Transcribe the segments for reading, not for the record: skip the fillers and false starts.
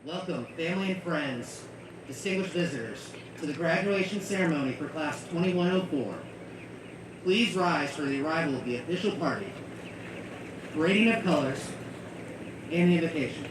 Welcome, family and friends, distinguished visitors, to the graduation ceremony for Class 2104. Please rise for the arrival of the official party, parading of colors, and the invocation.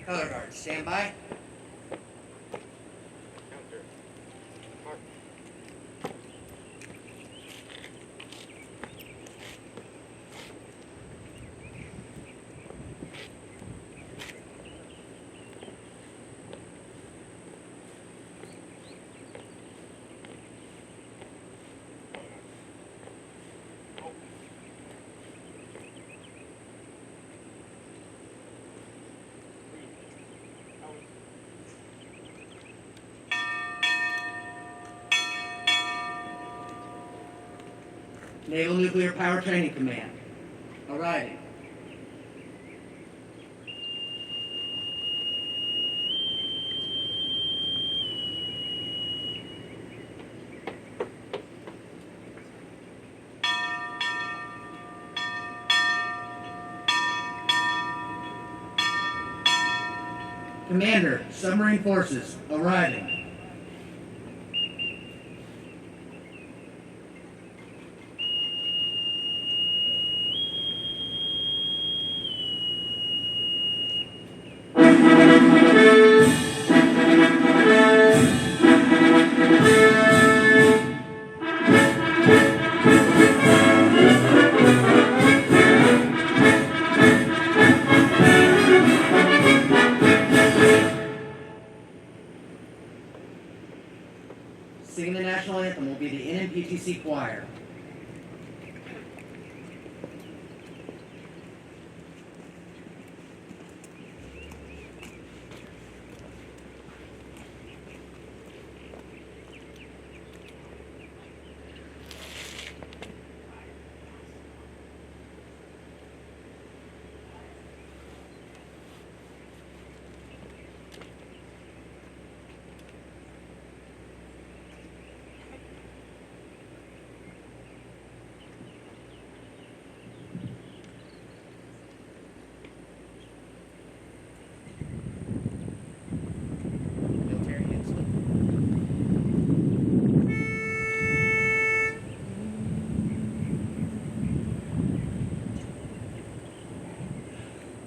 Color guard, stand by. Naval Nuclear Power Training Command, arriving. Commander, Submarine Forces, arriving. Singing the national anthem will be the NNPTC choir.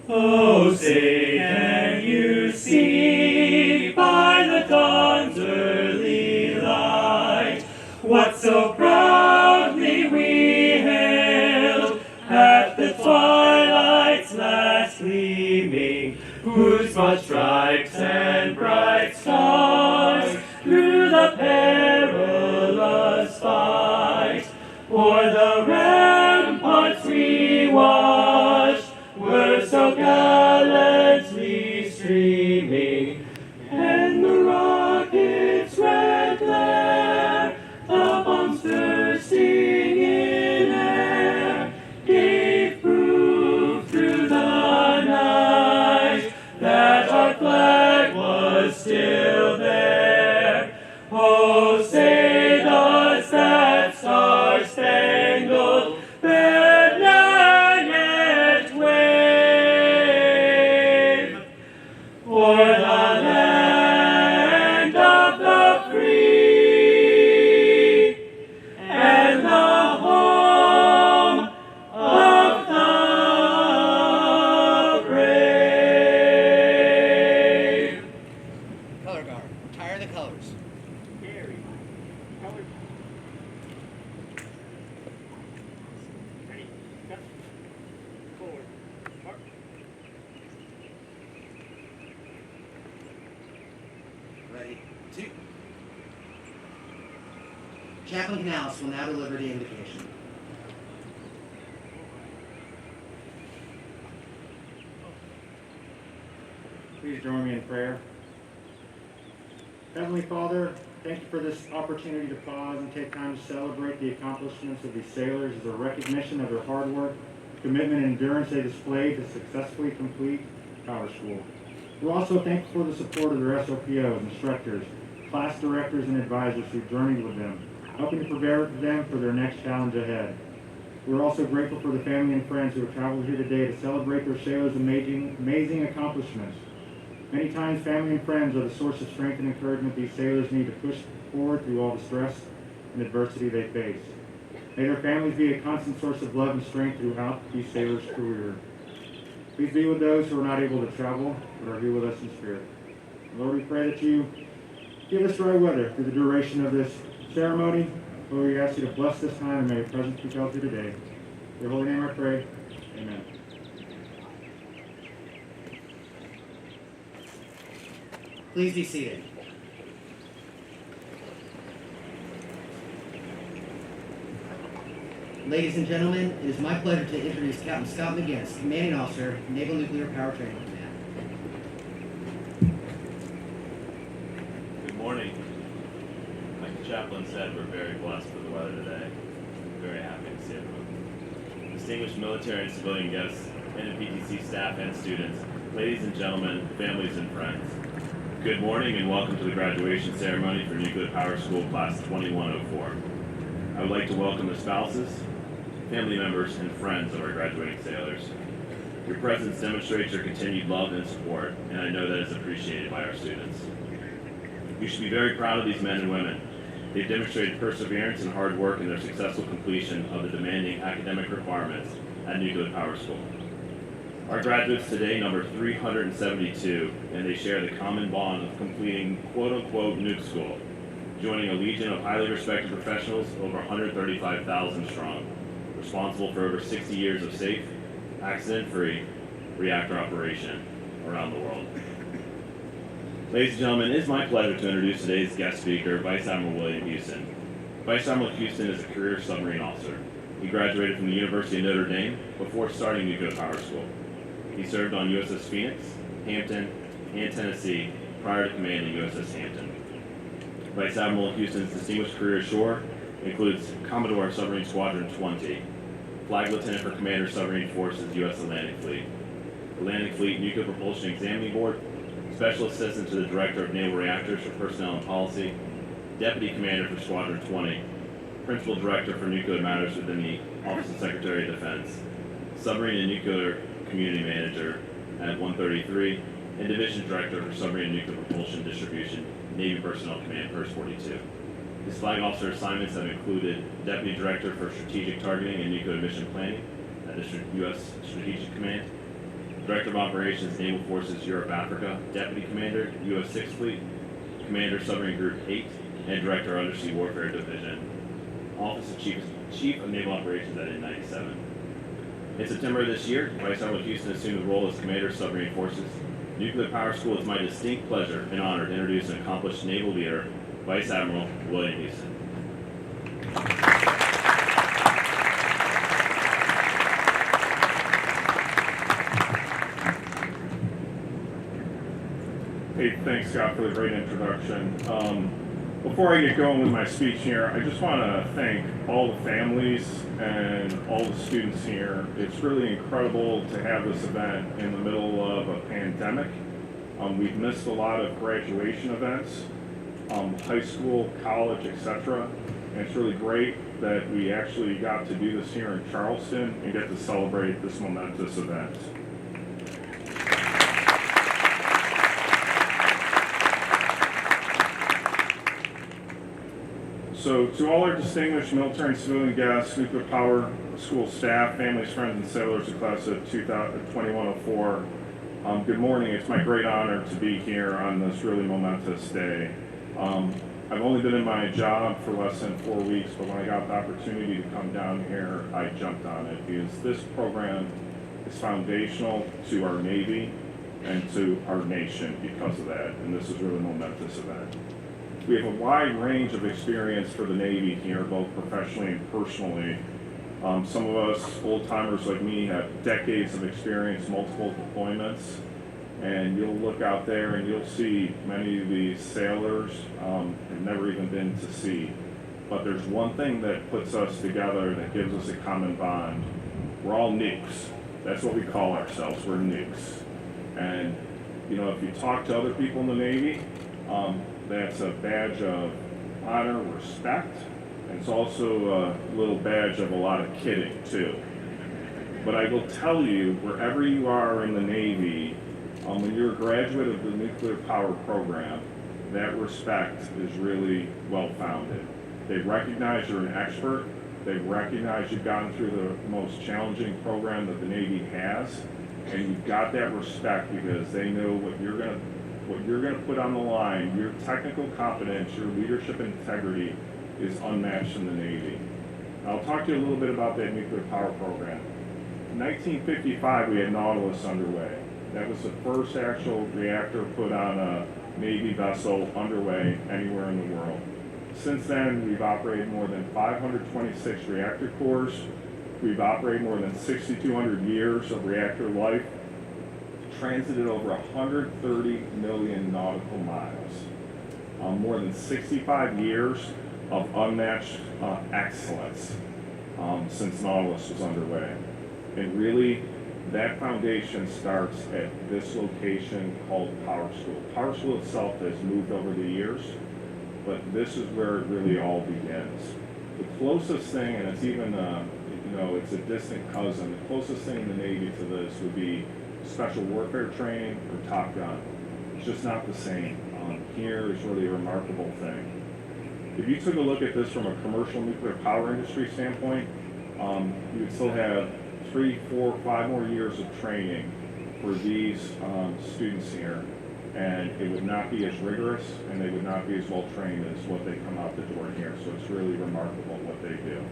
Oh, say can you see by the dawn's early light what so proudly we hailed at the twilight's last gleaming, whose broad stripes and bright stars through the perilous fight o'er the ramparts we watched were so gallantly streaming, and the rocket's red glare, the bombs bursting in air, gave proof through the night that our flag was still there. Oh, say does that star-spangled banner yet wave o'er the land of the free and the home of the brave? Color guard, retire the colors. Gary, color. Ready, go. Forward. Mark. Ready, 2. Chaplain Canales will now deliver the invocation. Please join me in prayer. Heavenly Father, thank you for this opportunity to pause and take time to celebrate the accomplishments of these sailors as a recognition of their hard work, commitment, and endurance they displayed to successfully complete Power School. We're also thankful for the support of their SOPOs, instructors, class directors, and advisors who journeyed with them, helping to prepare them for their next challenge ahead. We're also grateful for the family and friends who have traveled here today to celebrate their sailors' amazing accomplishments. Many times, family and friends are the source of strength and encouragement these sailors need to push forward through all the stress and adversity they face. May their families be a constant source of love and strength throughout these sailors' career. Please be with those who are not able to travel, but are here with us in spirit. Lord, we pray that you give us dry weather through the duration of this ceremony. Lord, we ask you to bless this time and may your presence be felt here today. In your holy name I pray. Amen. Please be seated. Ladies and gentlemen, it is my pleasure to introduce Captain Scott McGinnis, Commanding Officer, Naval Nuclear Power Training Command. Good morning. Like the chaplain said, we're very blessed with the weather today. Very happy to see everyone. Distinguished military and civilian guests, NNPTC staff and students, ladies and gentlemen, families and friends. Good morning and welcome to the graduation ceremony for Nuclear Power School Class 2104. I would like to welcome the spouses, family members, and friends of our graduating sailors. Your presence demonstrates your continued love and support, and I know that is appreciated by our students. You should be very proud of these men and women. They've demonstrated perseverance and hard work in their successful completion of the demanding academic requirements at Nuclear Power School. Our graduates today number 372, and they share the common bond of completing quote-unquote nuke school, joining a legion of highly respected professionals over 135,000 strong, responsible for over 60 years of safe, accident-free reactor operation around the world. Ladies and gentlemen, it is my pleasure to introduce today's guest speaker, Vice Admiral William Houston. Vice Admiral Houston is a career submarine officer. He graduated from the University of Notre Dame before starting Nuclear Power School. He served on USS Phoenix, Hampton, and Tennessee prior to commanding USS Hampton. Vice Admiral Houston's distinguished career ashore includes Commodore Submarine Squadron 20, Flag Lieutenant for Commander Submarine Forces U.S. Atlantic Fleet, Atlantic Fleet Nuclear Propulsion Examining Board, Special Assistant to the Director of Naval Reactors for Personnel and Policy, Deputy Commander for Squadron 20, Principal Director for Nuclear Matters within the Office of Secretary of Defense, Submarine and Nuclear Community Manager at 133, and Division Director for Submarine and Nuclear Propulsion Distribution, Navy Personnel Command, PERS 42. His flag officer assignments have included Deputy Director for Strategic Targeting and Nuclear Mission Planning at the U.S. Strategic Command, Director of Operations, Naval Forces Europe-Africa, Deputy Commander, U.S. 6th Fleet, Commander, Submarine Group 8, and Director, Undersea Warfare Division, Office of Chief of Naval Operations at N97. In September of this year, Vice Admiral Houston assumed the role as Commander of Submarine Forces. Nuclear Power School is my distinct pleasure and honor to introduce an accomplished naval leader, Vice Admiral William Houston. Hey, thanks, Scott, for the great introduction. Before I get going with my speech here, I just want to thank all the families and all the students here. It's really incredible to have this event in the middle of a pandemic. We've missed a lot of graduation events, high school, college, etc. And it's really great that we actually got to do this here in Charleston and get to celebrate this momentous event. So to all our distinguished military and civilian guests, Nuclear Power School staff, families, friends, and sailors of class of 2104, good morning. It's my great honor to be here on this really momentous day. I've only been in my job for less than 4 weeks, but when I got the opportunity to come down here, I jumped on it because this program is foundational to our Navy and to our nation because of that, and this is really a momentous event. We have a wide range of experience for the Navy here, both professionally and personally. Some of us old-timers like me have decades of experience, multiple deployments, and you'll look out there and you'll see many of these sailors have never even been to sea. But there's one thing that puts us together that gives us a common bond. We're all nukes. That's what we call ourselves. We're nukes. And you know, if you talk to other people in the Navy, that's a badge of honor, respect, and it's also a little badge of a lot of kidding too. But I will tell you, wherever you are in the Navy, when you're a graduate of the nuclear power program, that respect is really well-founded. They recognize you're an expert. They recognize you've gotten through the most challenging program that the Navy has, and you've got that respect because they know what you're gonna put on the line. Your technical competence, your leadership integrity is unmatched in the Navy. I'll talk to you a little bit about that nuclear power program. In 1955, we had Nautilus underway. That was the first actual reactor put on a Navy vessel underway anywhere in the world. Since then, we've operated more than 526 reactor cores. We've operated more than 6,200 years of reactor life, transited over 130 million nautical miles, more than 65 years of unmatched excellence since Nautilus was underway. And really, that foundation starts at this location called Power School. Power School itself has moved over the years, but this is where it really all begins. The closest thing, and it's even, it's a distant cousin, the closest thing in the Navy to this would be special warfare training or Top Gun. It's just not the same. Here is really a remarkable thing. If you took a look at this from a commercial nuclear power industry standpoint, you would still have 3, 4, 5 more years of training for these students here, and it would not be as rigorous and they would not be as well trained as what they come out the door here. So it's really remarkable what they do.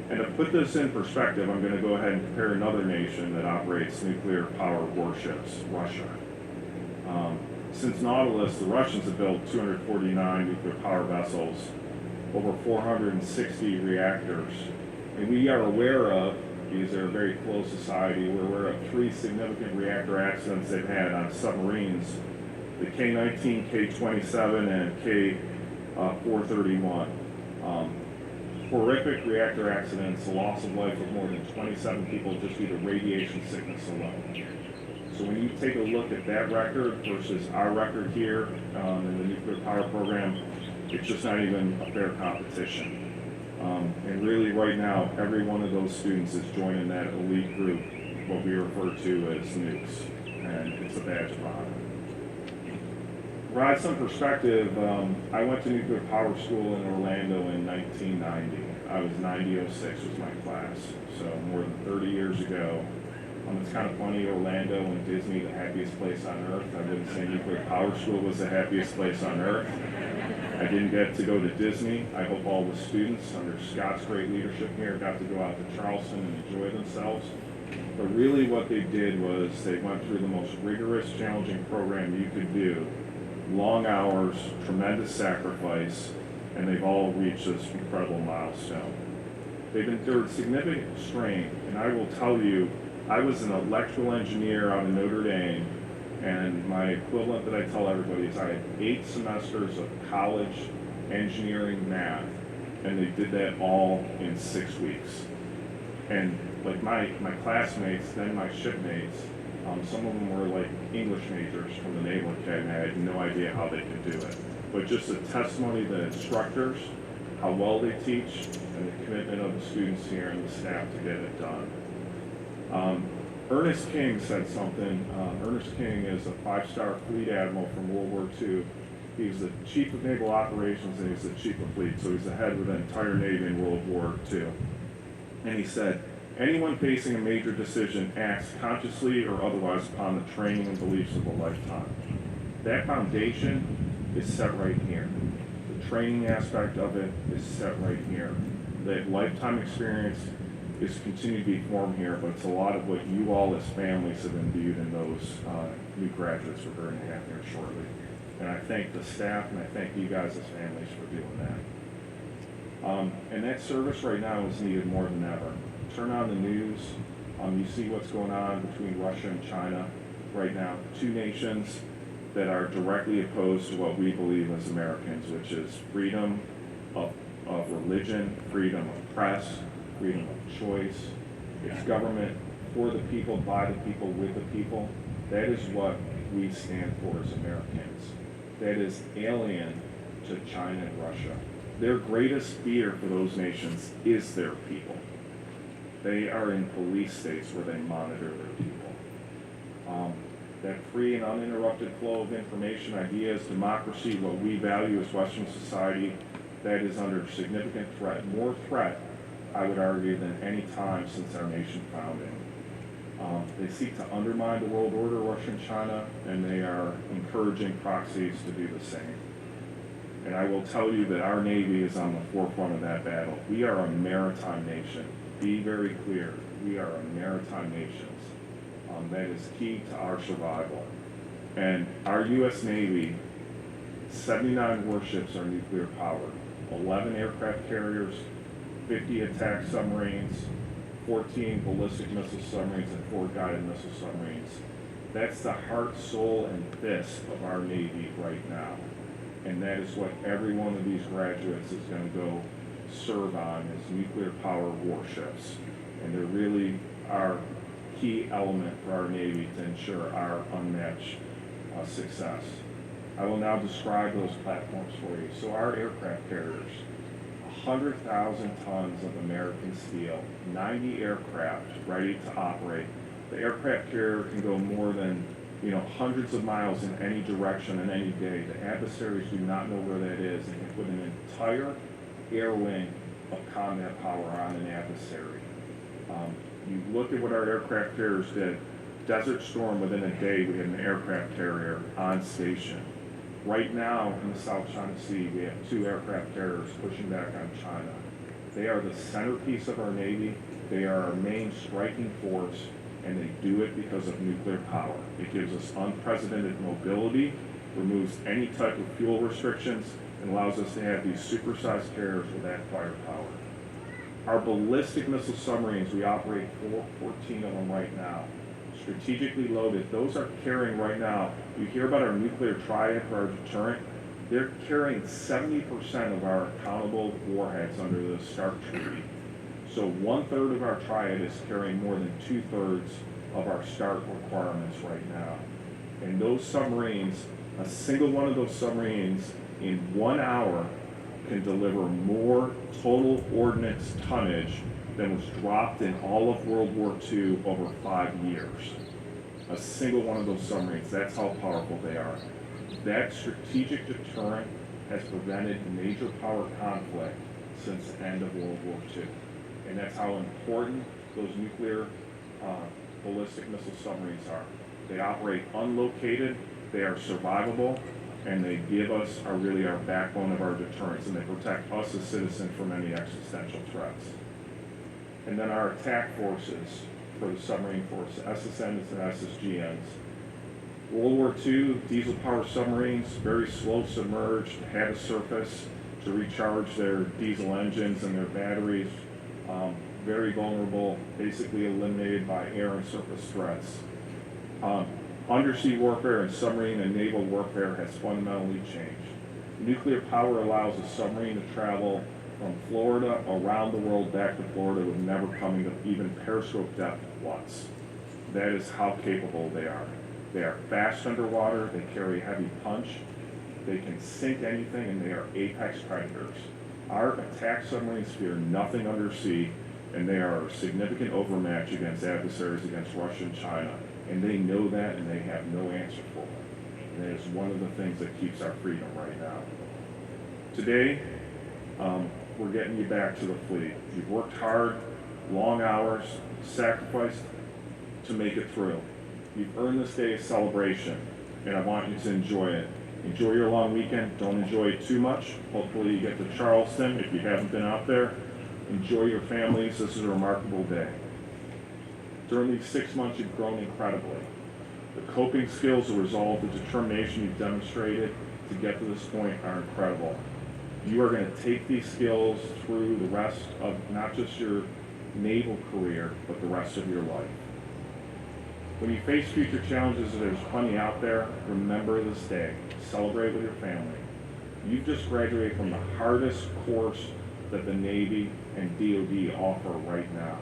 And to put this in perspective, I'm going to go ahead and compare another nation that operates nuclear power warships, Russia. Since Nautilus, the Russians have built 249 nuclear power vessels, over 460 reactors. And we are aware of, because they're a very closed society, we're aware of 3 significant reactor accidents they've had on submarines, the K-19, K-27, and K-431. Horrific reactor accidents, the loss of life of more than 27 people just due to radiation sickness alone. So when you take a look at that record versus our record here in the nuclear power program, it's just not even a fair competition. And really right now, every one of those students is joining that elite group, what we refer to as nukes, and it's a badge of honor. To provide some perspective, I went to nuclear power school in Orlando in 1990. I was 9006 was my class, so more than 30 years ago. It's kind of funny, Orlando and Disney, the happiest place on earth. I wouldn't say nuclear power school was the happiest place on earth. I didn't get to go to Disney. I hope all the students, under Scott's great leadership here, got to go out to Charleston and enjoy themselves. But really what they did was they went through the most rigorous, challenging program you could do. Long hours, tremendous sacrifice, and they've all reached this incredible milestone. They've endured significant strain, and I will tell you, I was an electrical engineer out of Notre Dame, and my equivalent that I tell everybody is I had 8 semesters of college engineering math, and they did that all in 6 weeks. And like my classmates, then my shipmates, some of them were like English majors from the Naval Academy. I had no idea how they could do it. But just a testimony to the instructors, how well they teach, and the commitment of the students here and the staff to get it done. Ernest King said something. Ernest King is a 5-star fleet admiral from World War II. He was the chief of naval operations and he was the chief of fleet, so he's the head of the entire Navy in World War II. And he said, anyone facing a major decision acts consciously or otherwise upon the training and beliefs of a lifetime. That foundation is set right here. The training aspect of it is set right here. That lifetime experience is continued to be formed here, but it's a lot of what you all as families have imbued in those new graduates we're going to have here shortly. And I thank the staff and I thank you guys as families for doing that. And that service right now is needed more than ever. Turn on the news. You see what's going on between Russia and China right now. Two nations that are directly opposed to what we believe as Americans, which is freedom of religion, freedom of press, freedom of choice. It's government for the people, by the people, with the people. That is what we stand for as Americans. That is alien to China and Russia. Their greatest fear for those nations is their people. They are in police states where they monitor their people. That free and uninterrupted flow of information, ideas, democracy, what we value as Western society, that is under significant threat, more threat, I would argue, than any time since our nation founding. They seek to undermine the world order, Russia and China, and they are encouraging proxies to do the same. And I will tell you that our Navy is on the forefront of that battle. We are a maritime nation. Be very clear, we are a maritime nation. That is key to our survival. And our U.S. Navy, 79 warships are nuclear powered, 11 aircraft carriers, 50 attack submarines, 14 ballistic missile submarines, and 4 guided missile submarines. That's the heart, soul, and fist of our Navy right now. And that is what every one of these graduates is going to go serve on, is nuclear power warships. And they're really our key element for our Navy to ensure our unmatched success. I will now describe those platforms for you. So our aircraft carriers, 100,000 tons of American steel, 90 aircraft ready to operate. The aircraft carrier can go more than hundreds of miles in any direction in any day. The adversaries do not know where that is. They can put an entire air wing of combat power on an adversary. You look at what our aircraft carriers did. Desert Storm, within a day, we had an aircraft carrier on station. Right now, in the South China Sea, we have 2 aircraft carriers pushing back on China. They are the centerpiece of our Navy. They are our main striking force, and they do it because of nuclear power. It gives us unprecedented mobility, removes any type of fuel restrictions, and allows us to have these supersized carriers with that firepower. Our ballistic missile submarines, we operate 14 of them right now. Strategically loaded, those are carrying right now, you hear about our nuclear triad for our deterrent, they're carrying 70% of our accountable warheads under the START Treaty. So 1/3 of our triad is carrying more than 2/3 of our START requirements right now. And those submarines, a single one of those submarines in 1 hour can deliver more total ordnance tonnage than was dropped in all of World War II over 5 years. A single one of those submarines, that's how powerful they are. That strategic deterrent has prevented major power conflict since the end of World War II. And that's how important those nuclear ballistic missile submarines are. They operate unlocated, they are survivable, and they give us our backbone of our deterrence, and they protect us as citizens from any existential threats. And then our attack forces for the submarine force, SSNs and SSGNs. World War II, diesel-powered submarines, very slow submerged, had a surface to recharge their diesel engines and their batteries, very vulnerable, basically eliminated by air and surface threats. Undersea warfare and submarine and naval warfare has fundamentally changed. Nuclear power allows a submarine to travel from Florida around the world back to Florida with never coming to even periscope depth once. That is how capable they are. They are fast underwater, they carry heavy punch, they can sink anything, and they are apex predators. Our attack submarines fear nothing undersea, and they are a significant overmatch against adversaries, against Russia and China. And they know that, and they have no answer for it. And that is one of the things that keeps our freedom right now. Today, we're getting you back to the fleet. You've worked hard, long hours, sacrificed to make it through. You've earned this day of celebration, and I want you to enjoy it. Enjoy your long weekend. Don't enjoy it too much. Hopefully you get to Charleston if you haven't been out there. Enjoy your families. This is a remarkable day. During these 6 months, you've grown incredibly. The coping skills, the resolve, the determination you've demonstrated to get to this point are incredible. You are going to take these skills through the rest of not just your naval career, but the rest of your life. When you face future challenges, there's plenty out there. Remember this day. Celebrate with your family. You've just graduated from the hardest course that the Navy and DoD offer right now.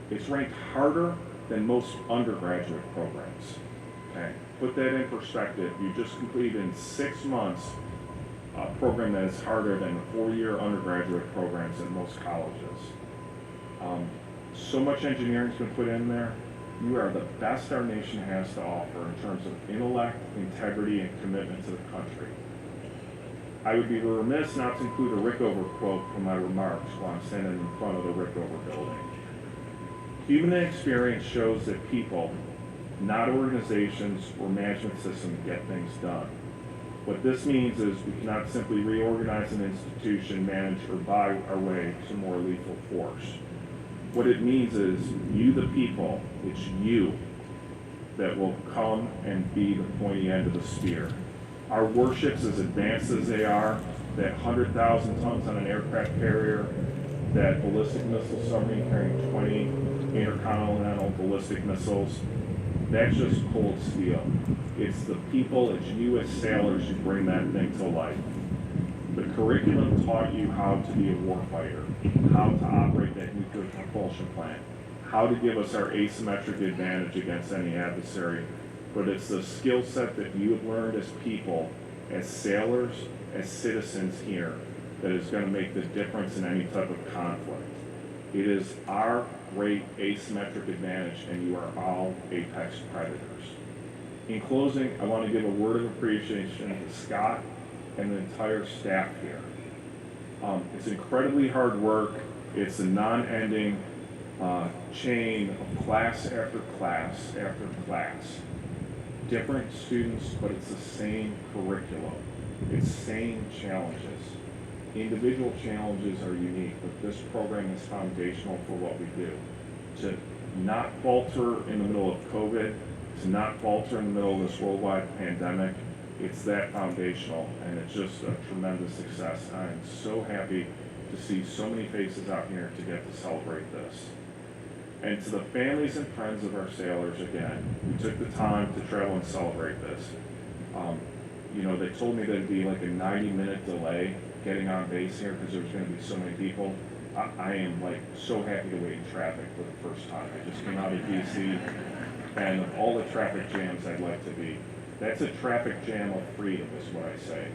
It's ranked harder than most undergraduate programs. Okay? Put that in perspective. You just completed in 6 months a program that is harder than the 4-year undergraduate programs in most colleges. So much engineering's been put in there. You are the best our nation has to offer in terms of intellect, integrity, and commitment to the country. I would be remiss not to include a Rickover quote from my remarks while I'm standing in front of the Rickover building. Human experience shows that people, not organizations or management systems, get things done. What this means is we cannot simply reorganize an institution, manage, or buy our way to more lethal force. What it means is you, the people, it's you that will come and be the pointy end of the spear. Our warships, as advanced as they are, that 100,000 tons on an aircraft carrier, that ballistic missile submarine carrying 20 intercontinental ballistic missiles, that's just cold steel. It's the people, it's you as sailors who bring that thing to life. The curriculum taught you how to be a warfighter, how to operate that nuclear propulsion plant, how to give us our asymmetric advantage against any adversary. But it's the skill set that you have learned as people, as sailors, as citizens here, that is going to make the difference in any type of conflict. It is our great asymmetric advantage, and you are all apex predators. In closing, I want to give a word of appreciation to Scott and the entire staff here. It's incredibly hard work. It's a non-ending chain of class after class after class. Different students, but it's the same curriculum. It's same challenges. Individual challenges are unique, but this program is foundational for what we do. To not falter in the middle of COVID, to not falter in the middle of this worldwide pandemic, it's that foundational, and it's just a tremendous success. I'm so happy to see so many faces out here to get to celebrate this. And to the families and friends of our sailors, again, we took the time to travel and celebrate this. They told me that it'd be like a 90-minute delay getting on base here because there's going to be so many people. I am so happy to wait in traffic for the first time. I just came out of DC, and of all the traffic jams I'd like to be, that's a traffic jam of freedom is what I say.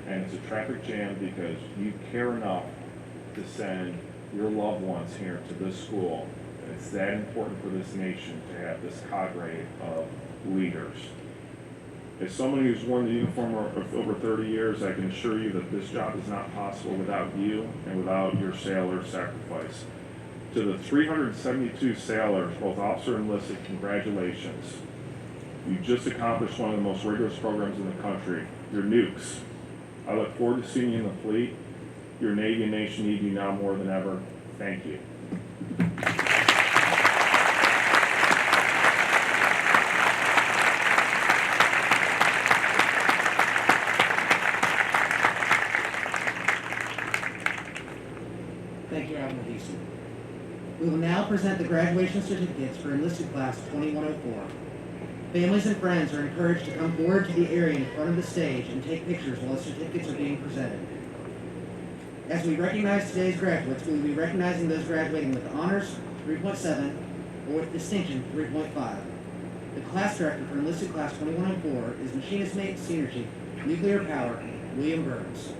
And it's a traffic jam because you care enough to send your loved ones here to this school. And it's that important for this nation to have this cadre of leaders. As someone who's worn the uniform of over 30 years, I can assure you that this job is not possible without you and without your sailor sacrifice. To the 372 sailors, both officer and enlisted, congratulations. You just accomplished one of the most rigorous programs in the country. You're nukes. I look forward to seeing you in the fleet. Your Navy and nation need you now more than ever. Thank you. Thank you, Admiral Deason. We will now present the graduation certificates for enlisted class 2104. Families and friends are encouraged to come forward to the area in front of the stage and take pictures while the certificates are being presented. As we recognize today's graduates, we will be recognizing those graduating with honors 3.7 or with distinction 3.5. The class director for enlisted class 2104 is Machinist Mate Senior Chief, Nuclear Power, William Burns.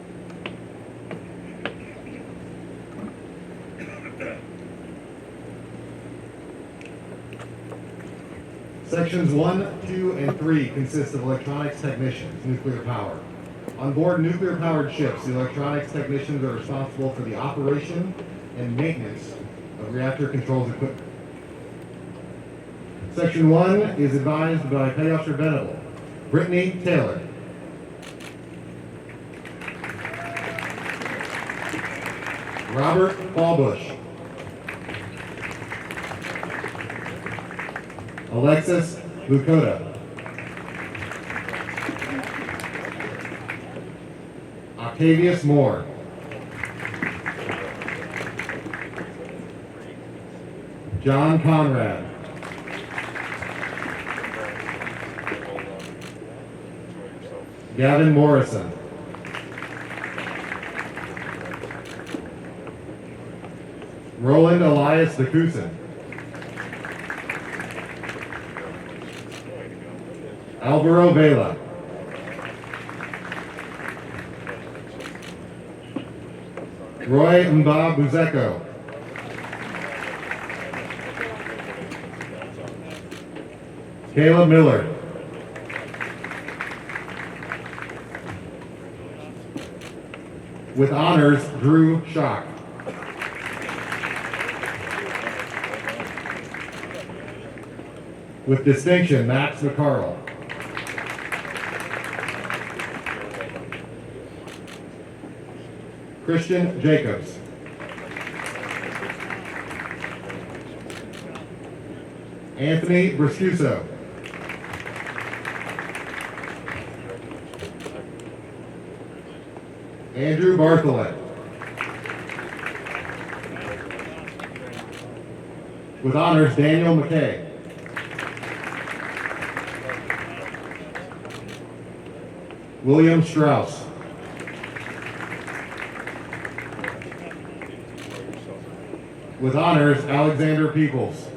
Sections 1, 2, and 3 consist of electronics technicians, nuclear power. On board nuclear-powered ships, the electronics technicians are responsible for the operation and maintenance of reactor controls equipment. Section 1 is advised by Petty Officer Venable, Brittany Taylor. Robert Ballbush. Alexis Lucoda. Octavius Moore. John Conrad. Gavin Morrison. Roland Elias DeCusin. Alvaro Vela. Roy Mba Buzeko. Caleb Miller. With honors, Drew Schock. With distinction, Max McCarl. Christian Jacobs. Anthony Briscuso. Andrew Bartholet. With honors, Daniel McKay. William Strauss. With honors, Alexander Peoples.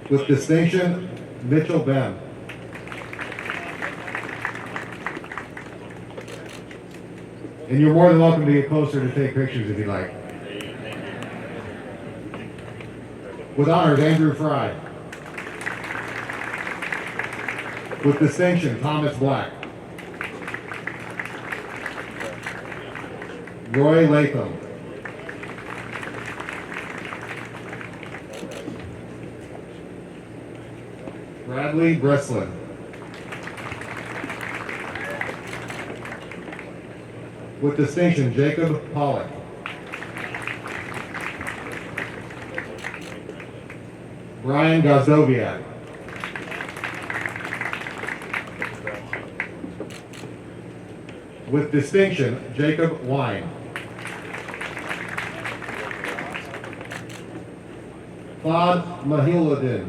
With distinction, Mitchell Ben. And you're more than welcome to get closer to take pictures if you like. With honors, Andrew Fry. With distinction, Thomas Black. Roy Latham. Bradley Breslin. With distinction, Jacob Pollock. Brian Gazoviak. With distinction, Jacob Wine. Claude Mahiladin.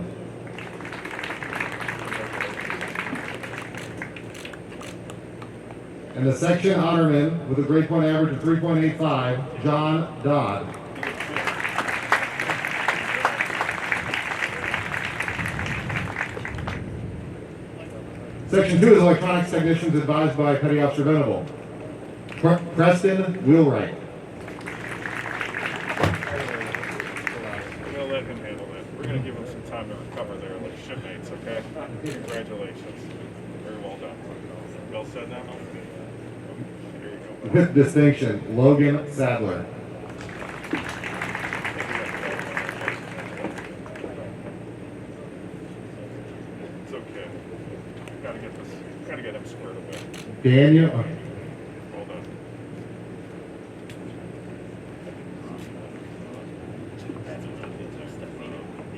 And the section honorman with a grade point average of 3.85, John Dodd. Section 2 is electronics technicians advised by Petty Officer Venable. Preston Wheelwright. We're going to let him handle that. We're going to give him some time to recover there, like shipmates, okay? Congratulations. Very well done. Well said now? Here you go. With distinction, Logan Sadler. It's okay. Gotta get him squared away. Daniel. Well done.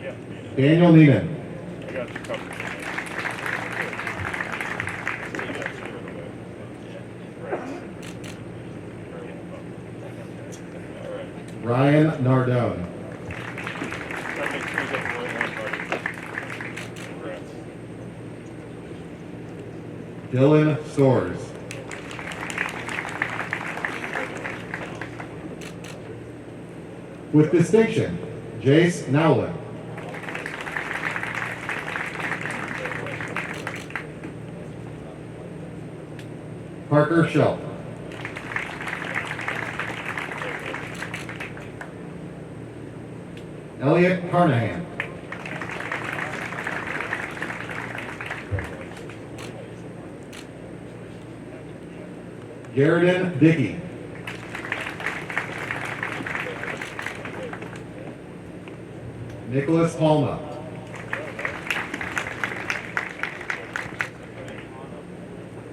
Yeah. Daniel Neiman. I got you covered. You got squared away. Right. Very well done. All right. Ryan Nardone. Gotta make sure you get the right one, buddy. Congrats. Dylan Stores. With distinction, Jace Nowlin. Parker Shelp. Elliot Carnahan. Garrison Dickey. Nicholas Palma.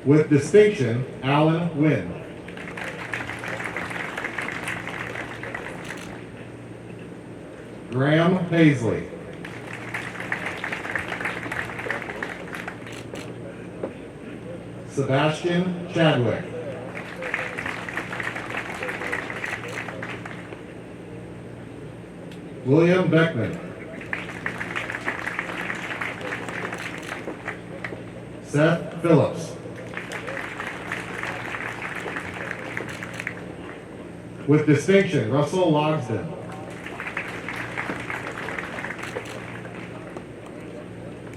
With distinction, Alan Wynn. Graham Paisley. Sebastian Chadwick. William Beckman. Seth Phillips. With distinction, Russell Logsdon.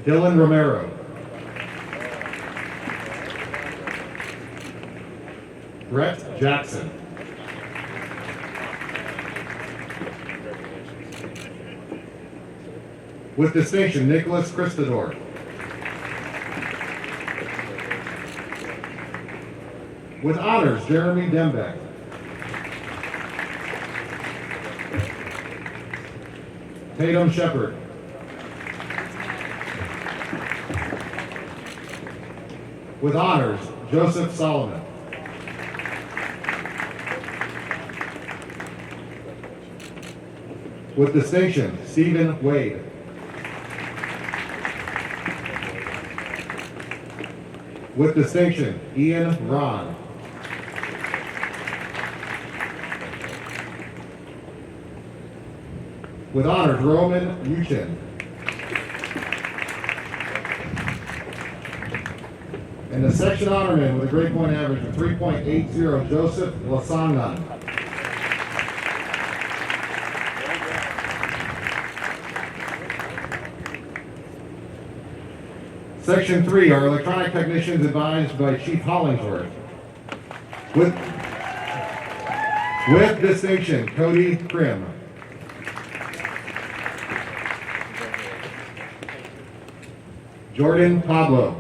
Dylan Romero. Brett Jackson. With distinction, Nicholas Christador. With honors, Jeremy Dembeck. Tatum Shepard. With honors, Joseph Solomon. With distinction, Stephen Wade. With distinction, Ian Ron. With honors, Roman Yuchin. And the section honorman with a grade point average of 3.80, Joseph Lasagnan. Section 3, our electronic technicians advised by Chief Hollingsworth. With distinction, Cody Krim. Jordan Pablo.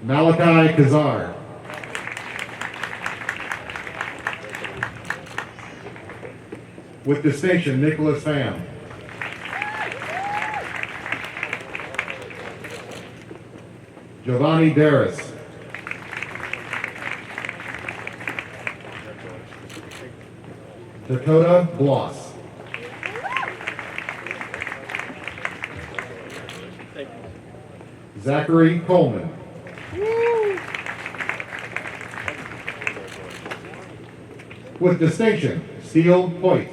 Malachi Kazar. With distinction, Nicholas Pham. Giovanni Darris. Dakota Bloss. Zachary Coleman. With distinction, Steele Hoyt.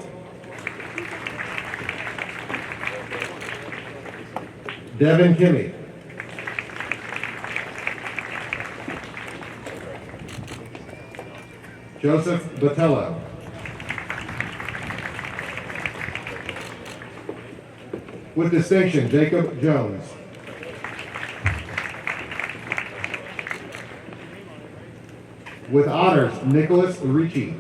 Devin Kimmey. Joseph Botello. With distinction, Jacob Jones. With honors, Nicholas Ricci.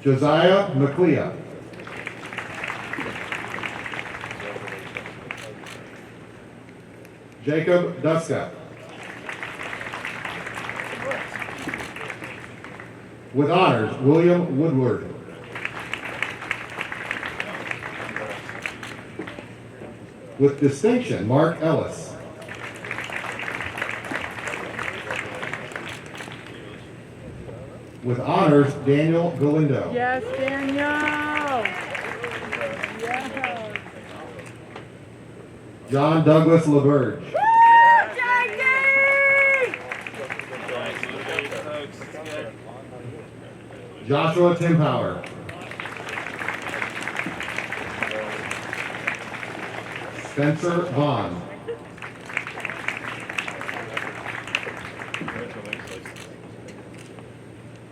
Josiah McLeod. Jacob Duska. With honors, William Woodward. With distinction, Mark Ellis. With honors, Daniel Galindo. Yes, Daniel! Yes! John Douglas LaBerge. Joshua Timpower. Spencer Vaughn.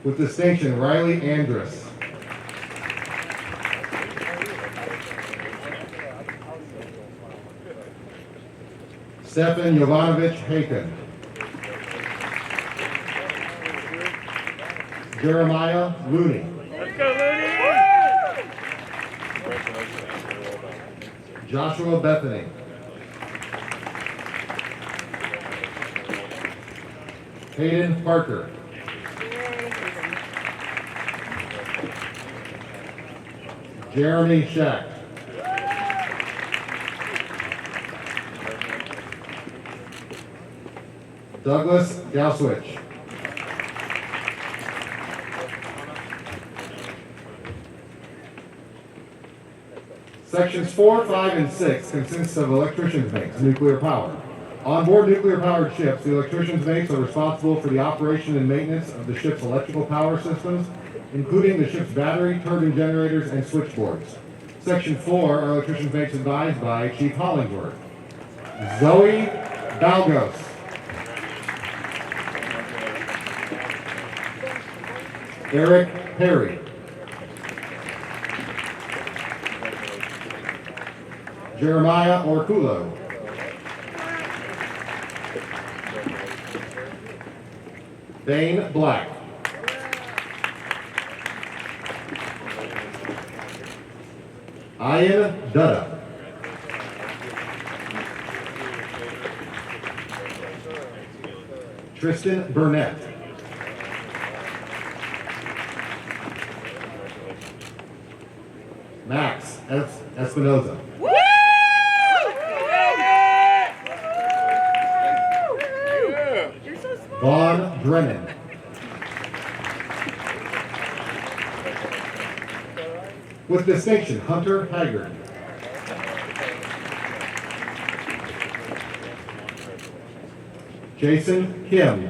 With distinction, Riley Andrus. Stefan Jovanovich Haken. Jeremiah Looney. Let's go, Looney! Joshua Bethany. Hayden Parker. Jeremy Shack. Douglas Gauswich. Sections 4, 5, and 6 consist of electrician's mates, nuclear power. On board nuclear-powered ships, the electrician's mates are responsible for the operation and maintenance of the ship's electrical power systems, including the ship's battery, turbine generators, and switchboards. Section 4 are electrician's mates advised by Chief Hollingsworth. Zoe Balgos. Eric Perry. Jeremiah Orculo. Dane Black. Ian Dutta. Tristan Burnett. Max Espinoza. Vaughn Drennan. With distinction, Hunter Haggard. Jason Kim.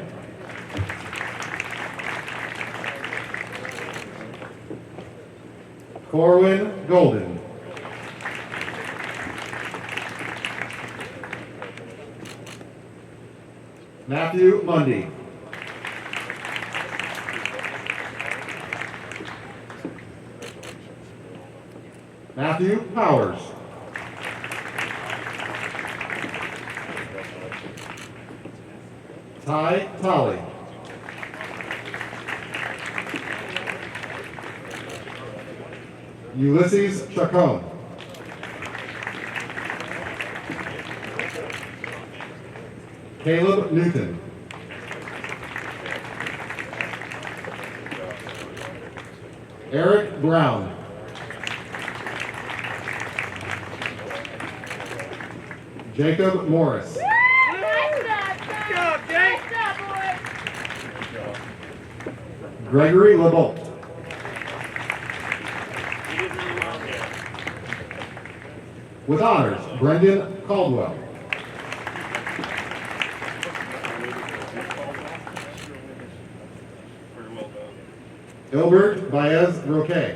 Corwin Golden. Matthew Mundy. Matthew Powers. Ty Tolley. Ulysses Chacon. Caleb Newton. Eric Brown. Jacob Morris. Gregory LeBolt. With honors, Brendan Caldwell. Ilbert Baez Roque.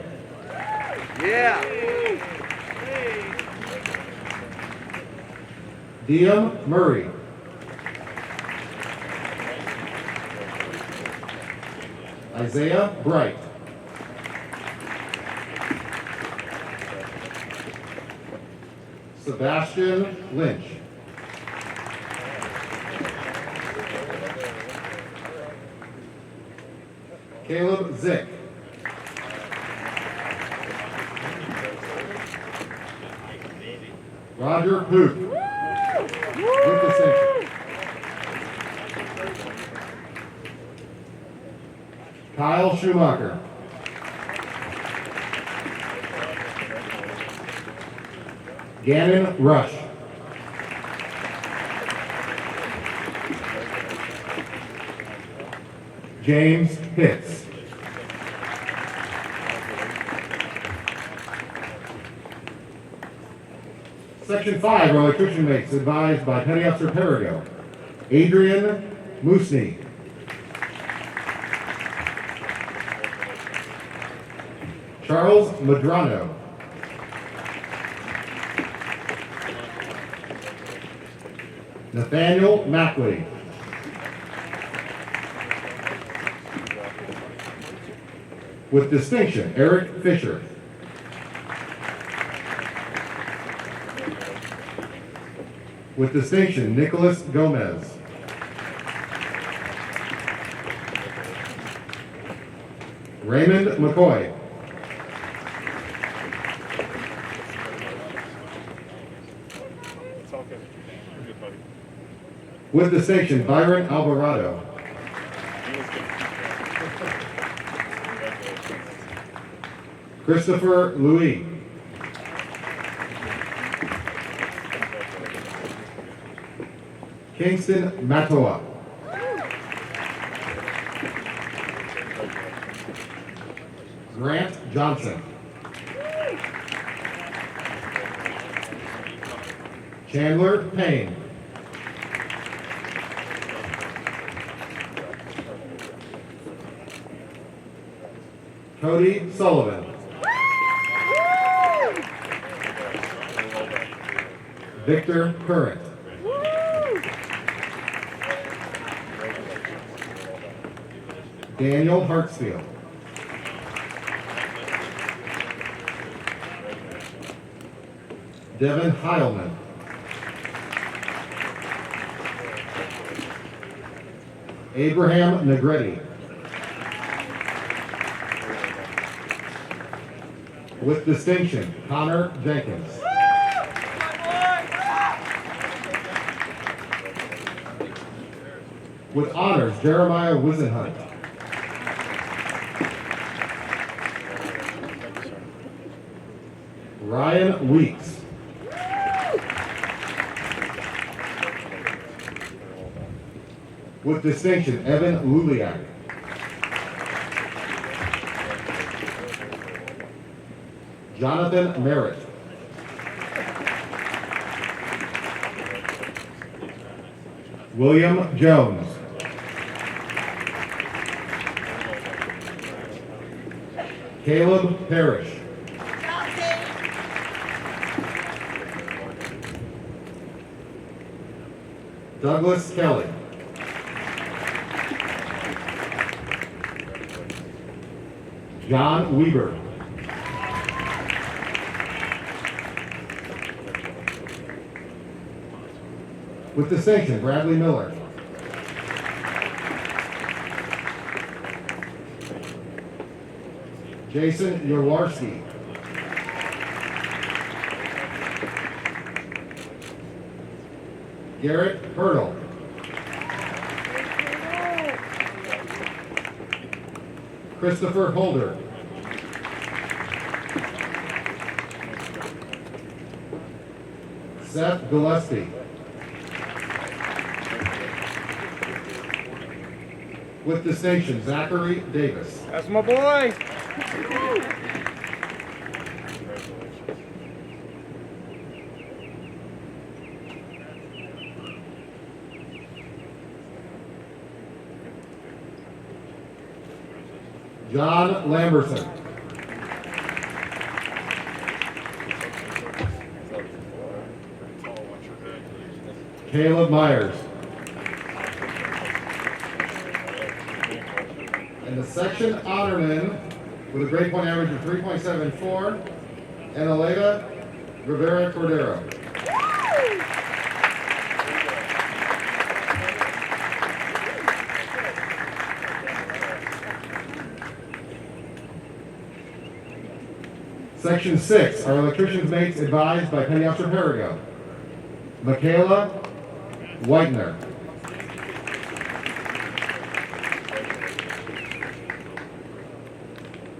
Diem Murray. Isaiah Bright. Sebastian Lynch. Caleb Zick. Roger Hoot. With distinction. Kyle Schumacher. Gannon Rush. James Pitts. Section 5 are electrician mates advised by Petty Officer Perigo. Adrian Moosney. Charles Madrano. Nathaniel Mackley. With distinction, Eric Fisher. With distinction, Nicholas Gomez. Raymond McCoy. It's all good. You're good, buddy. With distinction, Byron Alvarado. Christopher Louis. Kingston Matoa. Grant Johnson. Chandler Payne. Cody Sullivan. Victor Current. Daniel Hartsfield. Devin Heilman. Abraham Negretti. With distinction, Connor Jenkins. With honors, Jeremiah Wisenhunt. Ryan Weeks. With distinction, Evan Luliak. Jonathan Merritt. William Jones. Caleb Parrish. Douglas Kelly. John Weber. With distinction, Bradley Miller. Jason Yawarski. Garrett Hurdle. Christopher Holder. Seth Gillespie. With distinction, Zachary Davis. That's my boy. John Lamberson. Caleb Myers. And the section honorman with a grade point average of 3.74, Eneleda Rivera Cordero. Section 6, our electrician's mates advised by Penny Officer Perigo. Michaela Whitener.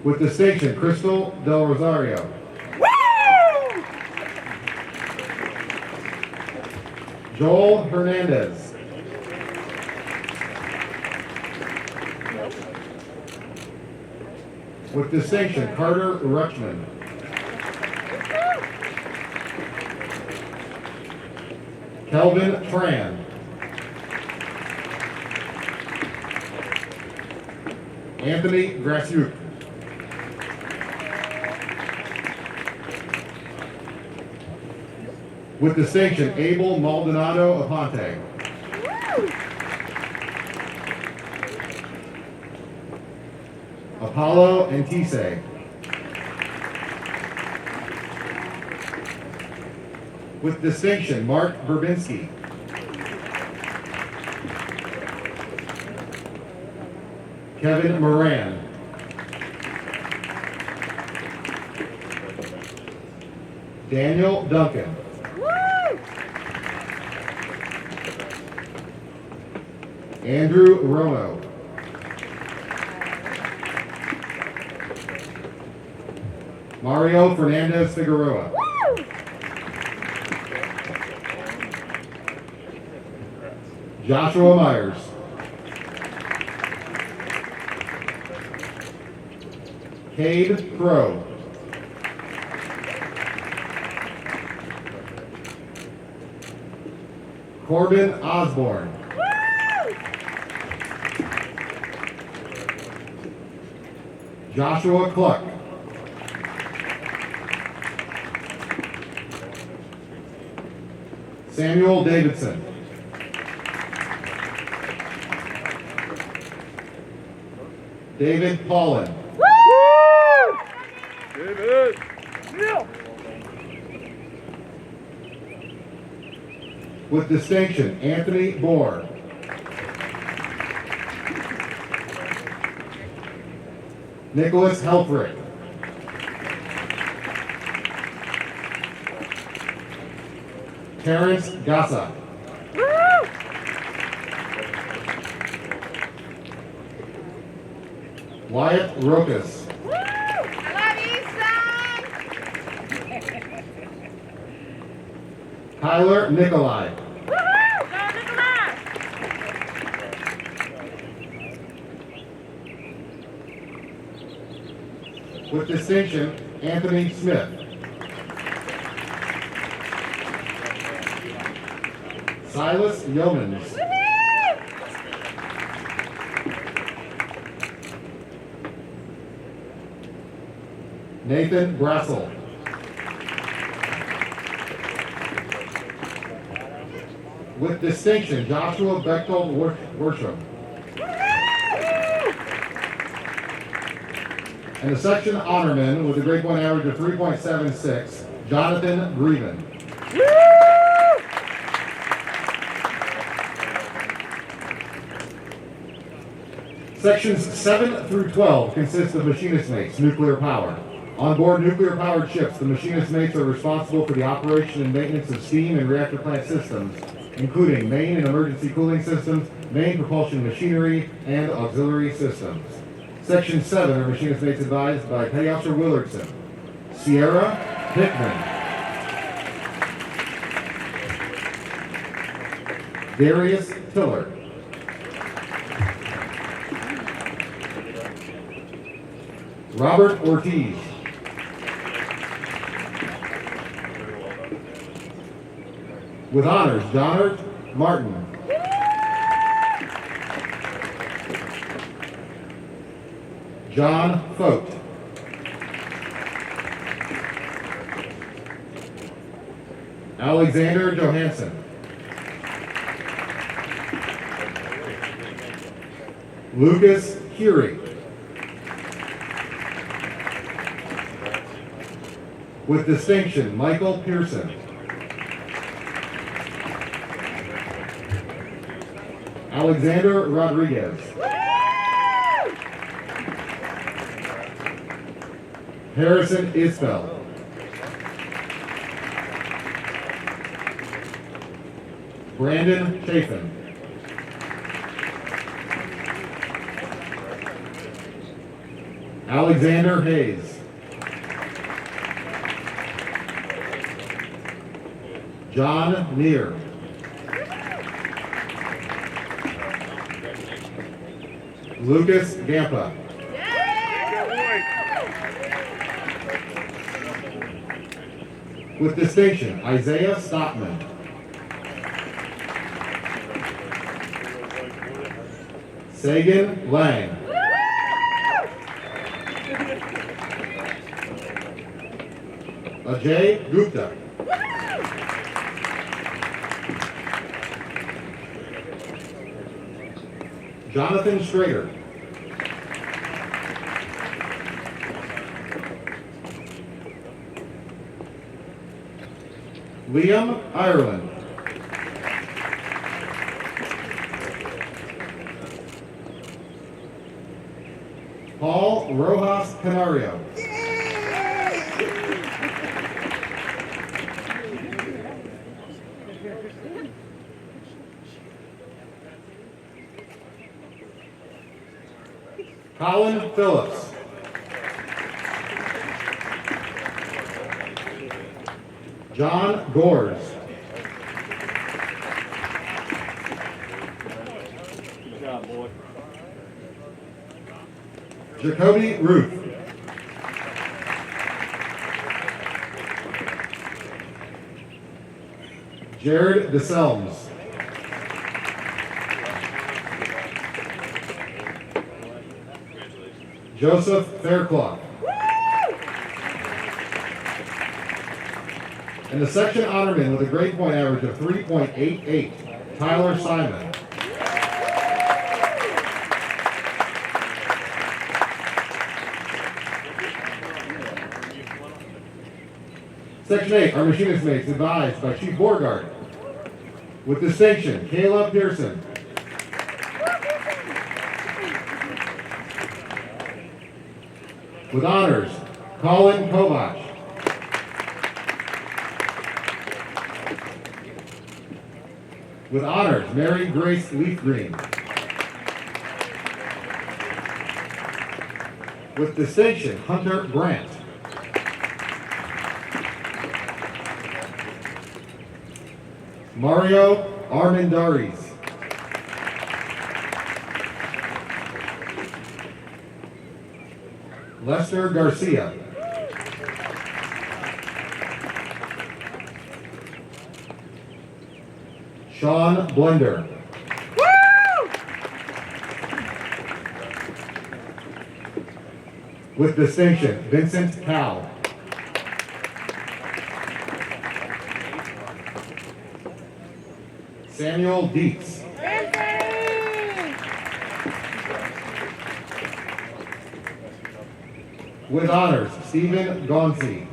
With distinction, Crystal Del Rosario. Joel Hernandez. With distinction, Carter Rutschman. Kelvin Tran. Anthony Grasiuk. With distinction, Abel Maldonado Aponte. Apollo Antise. With distinction, Mark Verbinski. Kevin Moran. Daniel Duncan. Andrew Romo. Mario Fernandez Figueroa. Joshua Myers. Cade Crow. Corbin Osborne. Joshua Cluck. Samuel Davidson. David Paulin. David! Yeah. With distinction, Anthony Bohr. Nicholas Helfrich. Terrence Gassa. Wyatt Rokas. Tyler Nikolai. With distinction, Anthony Smith. Silas Yeomans. Nathan Brassel. With distinction, Joshua Bechtold Worsham. And the section honorman with a grade point average of 3.76, Jonathan Grieven. Sections 7 through 12 consist of machinist mates, nuclear power. On board nuclear-powered ships, the machinist mates are responsible for the operation and maintenance of steam and reactor plant systems, including main and emergency cooling systems, main propulsion machinery, and auxiliary systems. Section 7 are machinist mates advised by Petty Officer Willardson, Sierra Hickman, Darius Tiller, Robert Ortiz, with honors, Donard Martin, John Fote, Alexander Johansson, Lucas Curie, with distinction, Michael Pearson, Alexander Rodriguez, Harrison Isbell, Brandon Chafin, Alexander Hayes, John Neer, Lucas Gampa, with distinction, Isaiah Stockman, Sagan Lang, Ajay Gupta, Jonathan Strader, Liam Ireland, Paul Rojas Canario, Colin Phillips, John Gores, Good job, boy. Jacoby Ruth, Jared DeSelms, Joseph Fairclough. And the section honorman with a grade point average of 3.88, Tyler Simon. Section 8, our machinist mates advised by Chief Beauregard. With distinction, Kayla Pearson. With honors, Colin Kovach. With honors, Mary Grace Leafgreen. With distinction, Hunter Brandt. Mario Armendariz. Lester Garcia. Sean Blender. With distinction, Vincent Cow. Samuel Dietz. With honors, Stephen Gonzi.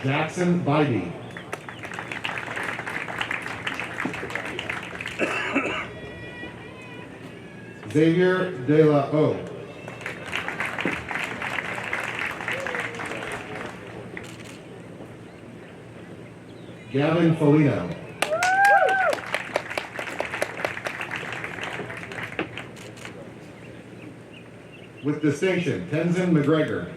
Jackson Bybee. Xavier De La O. Gavin Folino. With distinction, Tenzin McGregor.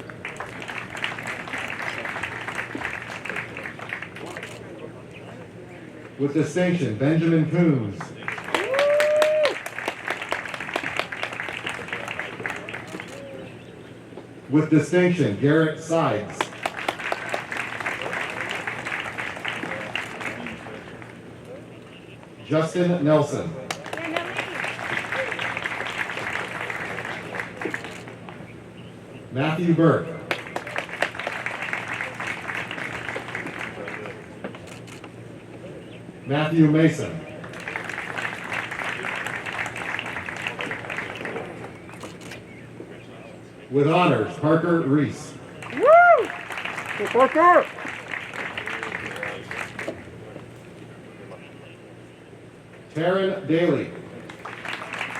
With distinction, Benjamin Coombs. With distinction, Garrett Sides. Justin Nelson. Matthew Burke. Matthew Mason. With honors, Parker Reese. Woo! Go Parker! Taryn Daly.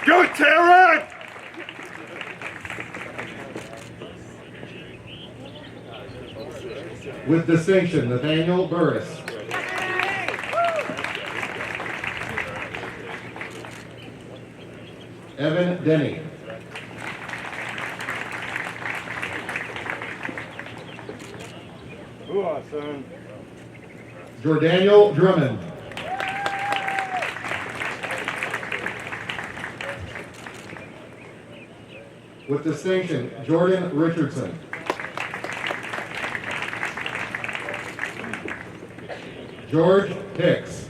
Go, Taryn! With distinction, Nathaniel Burris. Evan Denny. Son. Jordaniel Drummond. With distinction, Jordan Richardson. George Hicks.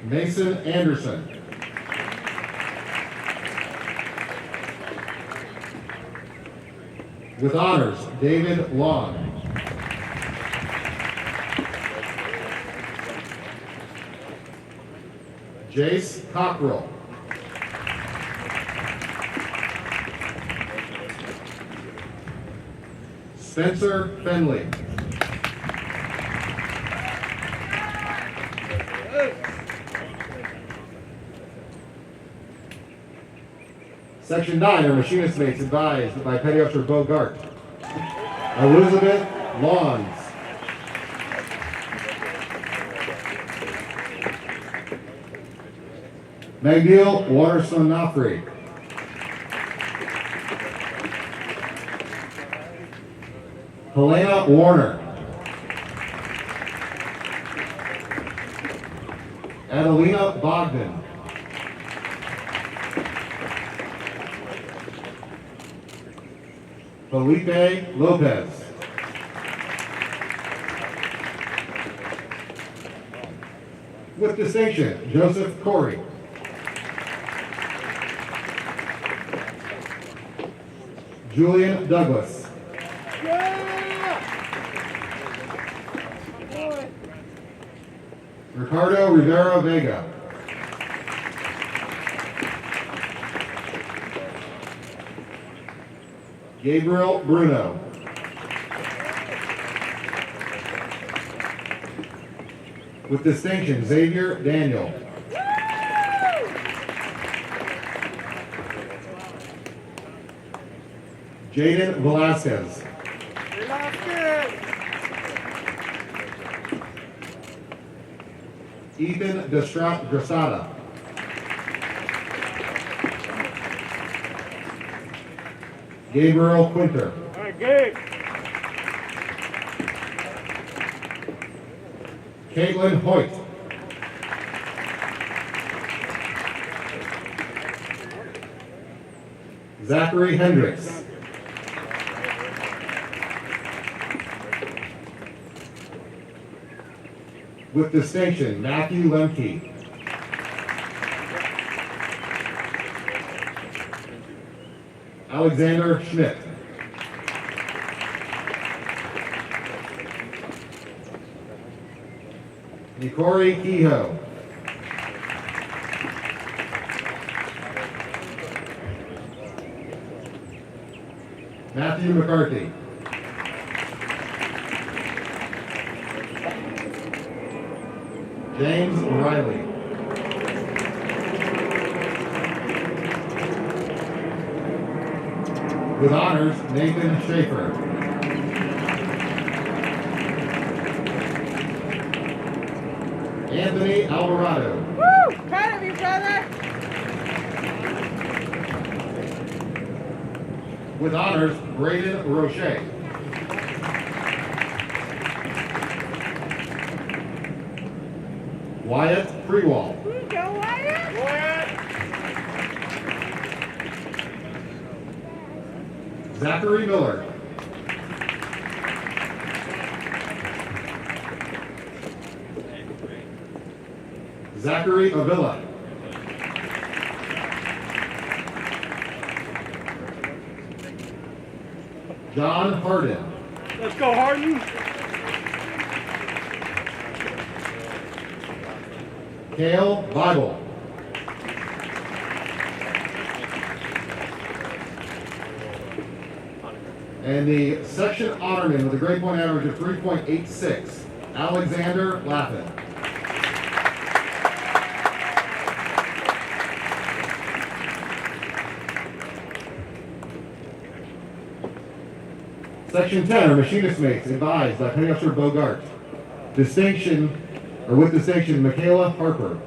Mason Anderson. With honors, David Long. Jace Cockrell. Spencer Fenley. Section 9 are machinist mates advised by Petty Officer Bogart. Elizabeth Lawns. Magdiel Waterstone Nafri. Helena Warner. Adelina Bogdan. Felipe Lopez. With distinction, Joseph Corey. Julian Douglas. Ricardo Rivera Vega. Gabriel Bruno. With distinction, Xavier Daniel. Jaden Velasquez. Ethan Drasada. Gabriel Quinter. All right, Gabe. Caitlin Hoyt. Zachary Hendricks. With distinction, Matthew Lemke. Alexander Schmidt. Nikori Kehoe. Matthew McCarthy. James Riley. With honors, Nathan Schaefer. Anthony Alvarado. Woo! Proud of you, brother. With honors, Braden Roche. Wyatt Prewall. Go, Wyatt. Wyatt. Zachary Miller. Zachary Avila. John Harden. Let's go, Harden. Cale Bible. And the section honorman with a grade point average of 3.86, Alexander Laffin. Section 10 are machinist mates advised by Petty Officer Bogart. Distinction, or with distinction, Michaela Harper.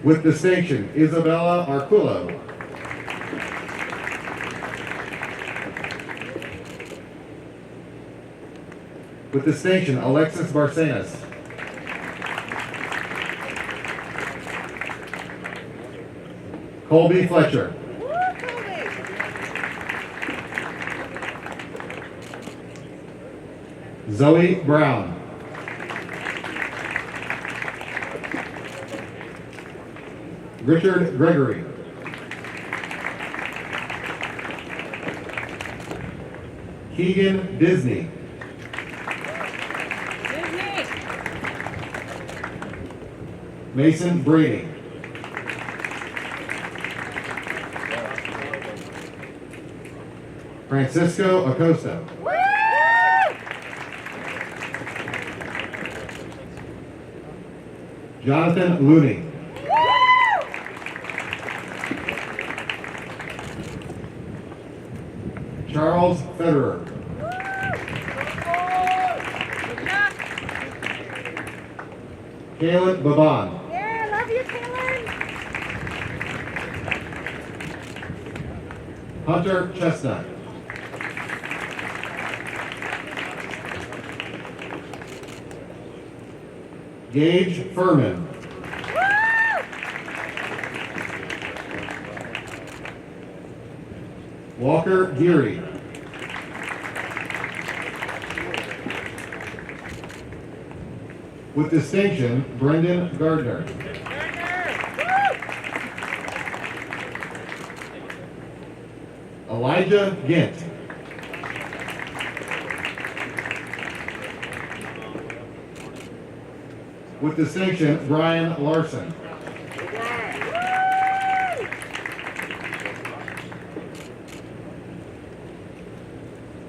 With distinction, Isabella Arquillo. With distinction, Alexis Barcenas. Colby Fletcher. Zoe Brown. Richard Gregory. Keegan Disney. Mason Brady. Francisco Acosta. Jonathan Looney. Charles Federer. Kaylin Baban. Yeah, love you, Kaylin. Hunter Chestnut. Gage Furman. Walker Geary. With distinction, Brendan Gardner. Elijah Gint. With distinction, Brian Larson.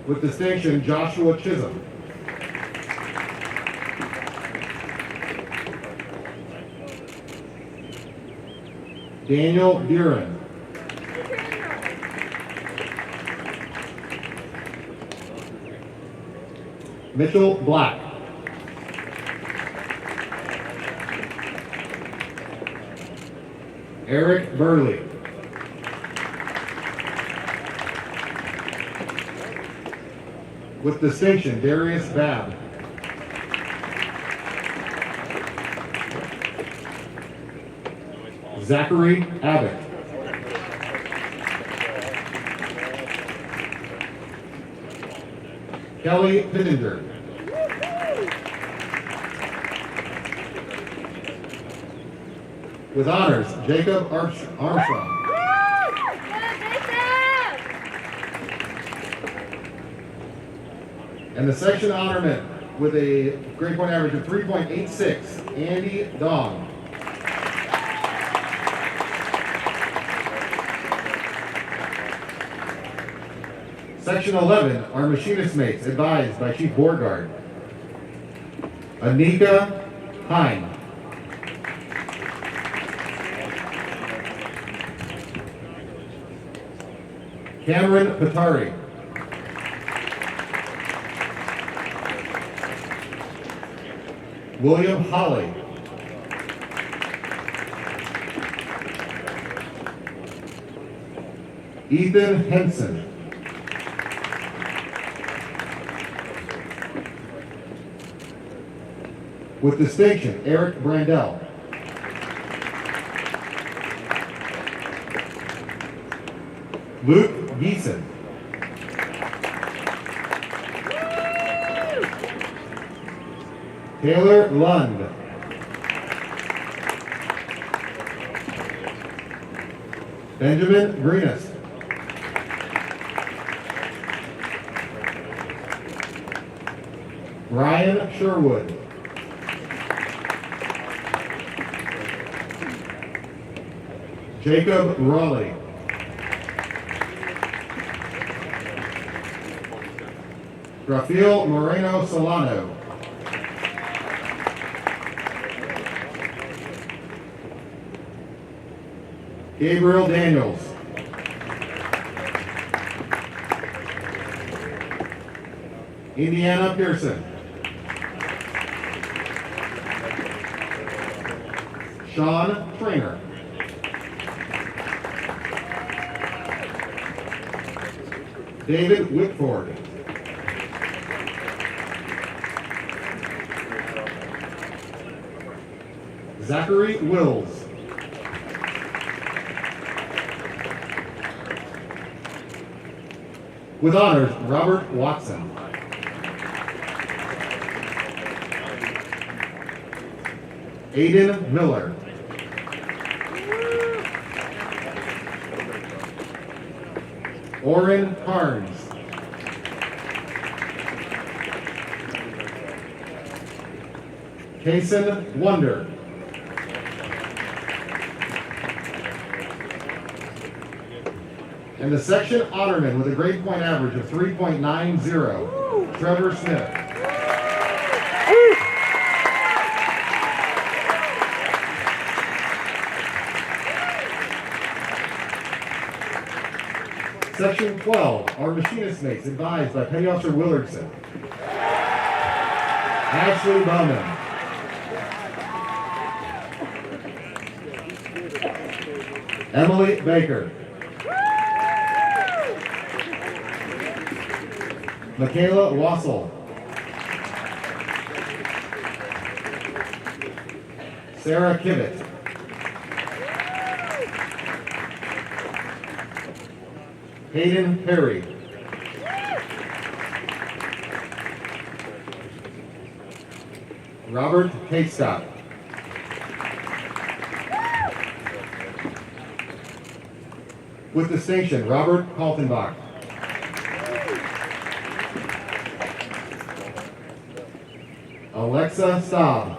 With distinction, Joshua Chisholm. Daniel Buren. Mitchell Black. Eric Burley. With distinction, Darius Babb. Zachary Abbott. Kelly Pittenger. With honors, Jacob Armstrong. And the section honorman with a grade point average of 3.86, Andy Dong. Section 11, our machinist mates, advised by Chief Beauregard. Anika Hine. Cameron Patari. William Holly. Ethan Henson. With distinction, Eric Brandell. Luke Geeson. Taylor Lund. Benjamin Greenest. Brian Sherwood. Jacob Raleigh. Rafael Moreno Solano. Gabriel Daniels. Indiana Pearson. Sean Trainer. David Whitford. Zachary Wills. With honors, Robert Watson. Aiden Miller. Orrin Carnes. Kason Wonder. And the section honorman with a grade point average of 3.90, Trevor Smith. Section 12, our machinist mates, advised by Petty Officer Willardson. Ashley Bowman. Emily Baker. Michaela Wassel. Sarah Kivett. Hayden Perry. Robert Tatescott. With distinction, Robert Kaltenbach. Alexa Staub.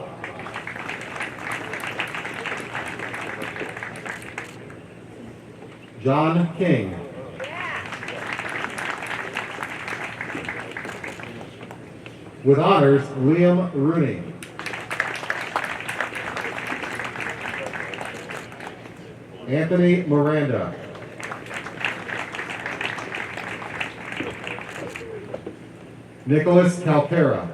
John King. With honors, Liam Rooney. Anthony Miranda. Nicholas Calpera.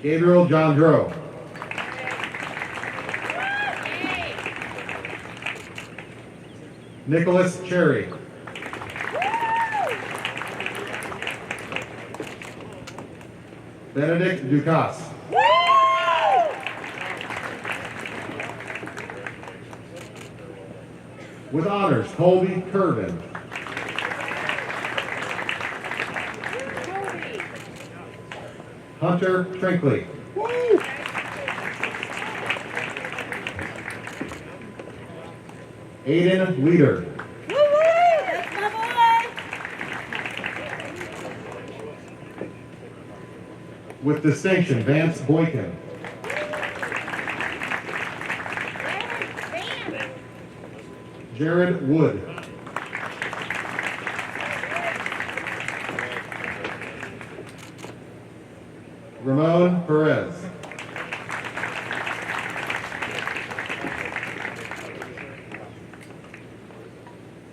Gabriel John Drow. Nicholas Cherry. Benedict Ducasse. With honors, Colby Curvin. Hunter Trinkley. Aiden Leader. That's my boy! With distinction, Vance Boykin. Jared Wood. Ramon Perez.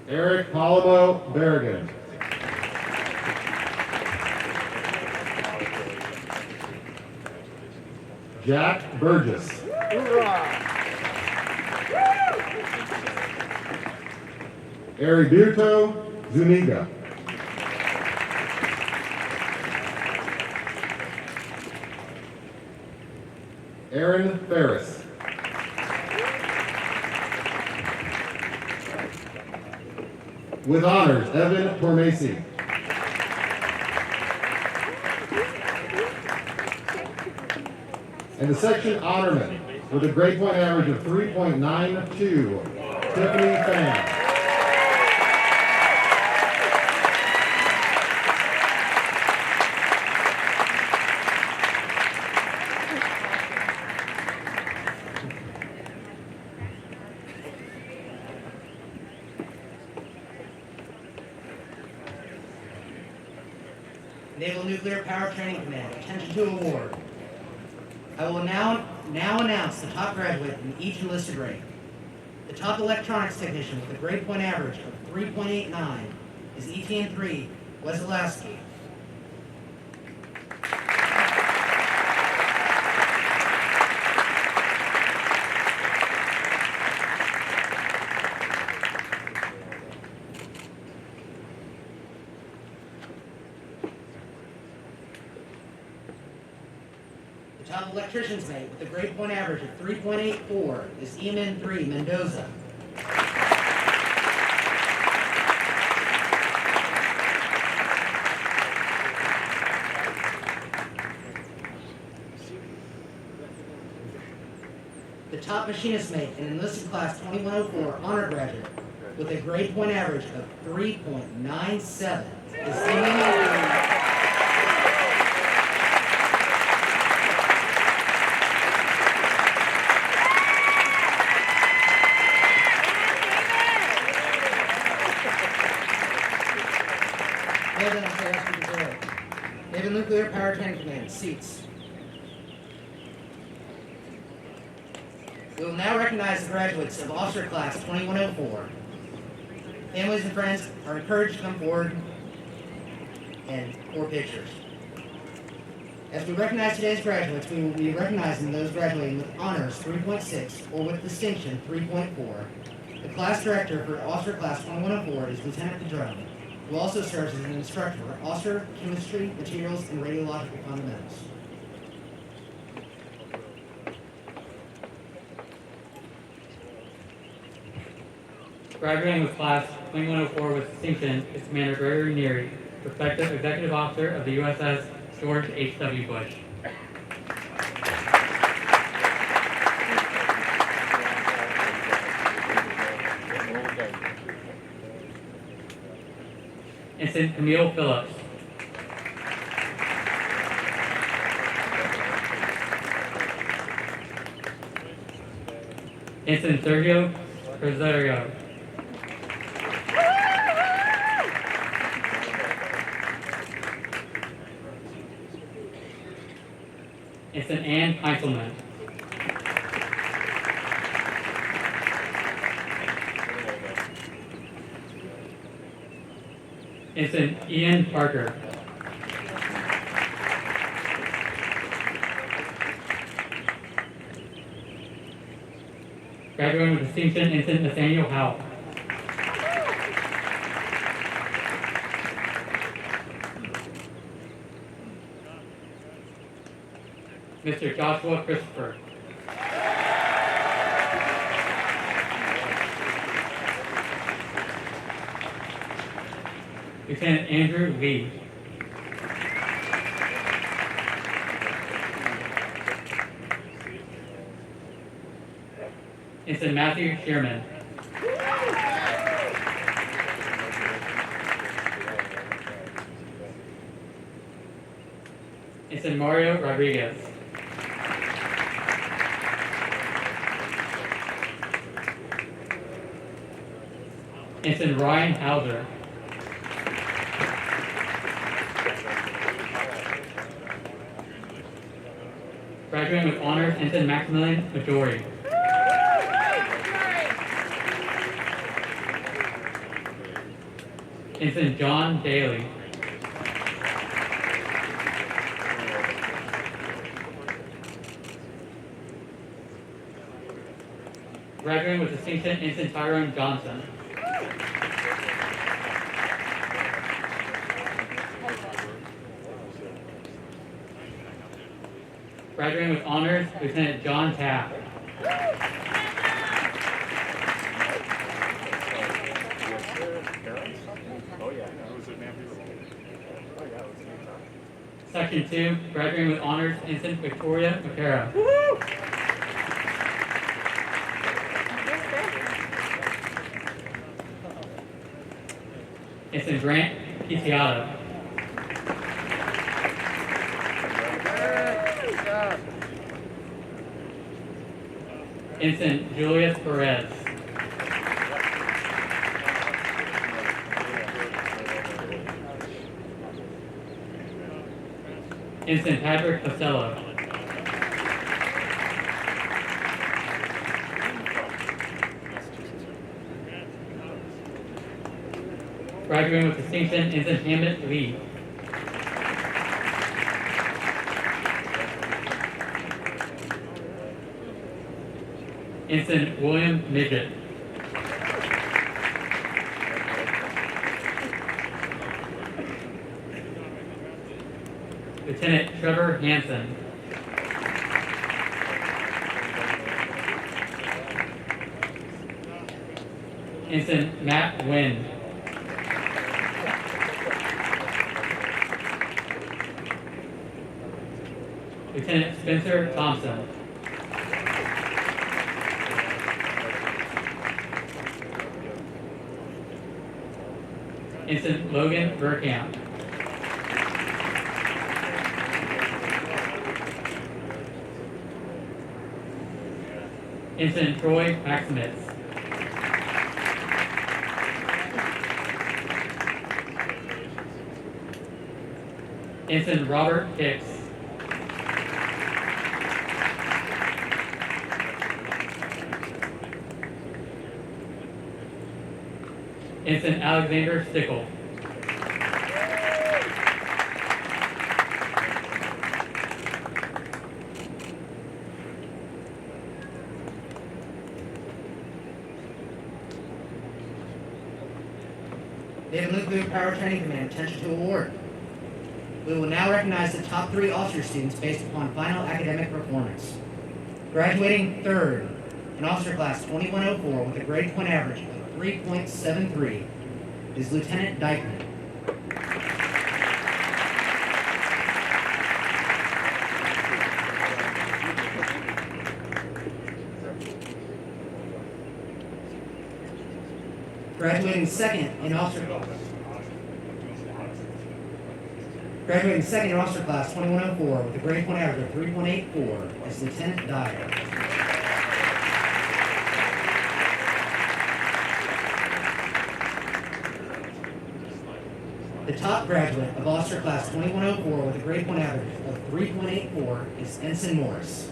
Eric Palamo Berrigan. Jack Burgess. Heriberto Zuniga. Aaron Ferris. With honors, Evan Tormasi. And the section honorman with a grade point average of 3.92, Tiffany Pham. Naval Nuclear Power Training Command, attention to award. I will now announce the top graduate in each enlisted rank. The top electronics technician with a grade point average of 3.89 is ETN 3, Wesolowski. The top electrician's mate with a grade point average of 3.84 is EMN 3, Mendoza. The top machinist mate in enlisted class 2104 honor graduate with a grade point average of 3.97 is EMN 3. Naval Nuclear Power Training Command, seats. We will now recognize the graduates of Officer Class 2104. Families and friends are encouraged to come forward and for pictures. As we recognize today's graduates, we will be recognizing those graduating with honors 3.6 or with distinction 3.4. The class director for Officer Class 2104 is Lieutenant Padron, who also serves as an instructor for Officer, Chemistry, Materials, and Radiological Fundamentals. Graduating with Class 2104 with distinction is Commander Gregory Neary, prospective executive officer of the USS George H.W. Bush. Ensign Camille Phillips. Ensign Sergio Rosario. Ensign Ann Heintzelman. Ensign Ian Parker. Graduating with distinction, Ensign Nathaniel Howell. Mr. Joshua Christopher. Lieutenant Andrew Lee. Ensign Matthew Shearman. Ensign Mario Rodriguez. Ensign Ryan Hauser. Graduating with honors, Ensign Maximilian Majori. Ensign John Daly. Graduating with distinction, Ensign Tyrone Johnson. Graduating with honors, Lieutenant John Taft. Section 2, graduating with honors, Ensign Victoria McCara. Ensign Grant Piciato. Ensign Julius Perez. Ensign Patrick Costello. Graduating with distinction, Ensign Hammett Lee. Ensign William Midget. Lieutenant Trevor Hansen. Ensign Matt Wynn. Lieutenant Spencer Thompson. Ensign Logan Burkamp. Ensign Troy Maximitz. Ensign Robert Hicks. Ensign Alexander Stickle. Naval Nuclear Power Training Command, attention to award. We will now recognize the top 3 officer students based upon final academic performance. Graduating third in Officer Class 2104 with a grade point average of 3.73 is Lieutenant Dykeman. Graduating second in officer class 2104 with a grade point average of 3.84 is Lieutenant Dyer. The top graduate of officer class 2104 with a grade point average of 3.84 is Ensign Morris.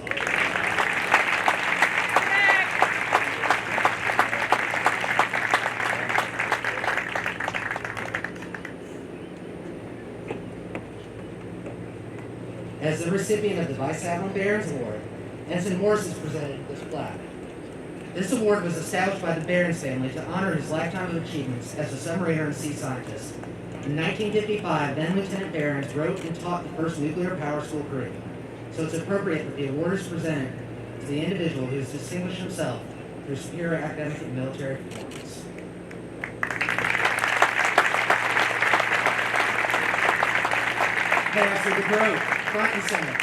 As the recipient of the Vice Admiral Barron's Award, Ensign Morris is presented this plaque. This award was established by the Barron's family to honor his lifetime of achievements as a submariner and sea scientist. In 1955, then Lieutenant Barron's wrote and taught the first nuclear power school curriculum, so it's appropriate that the award is presented to the individual who has distinguished himself through superior academic and military performance. Pastor DeGroat, front and center.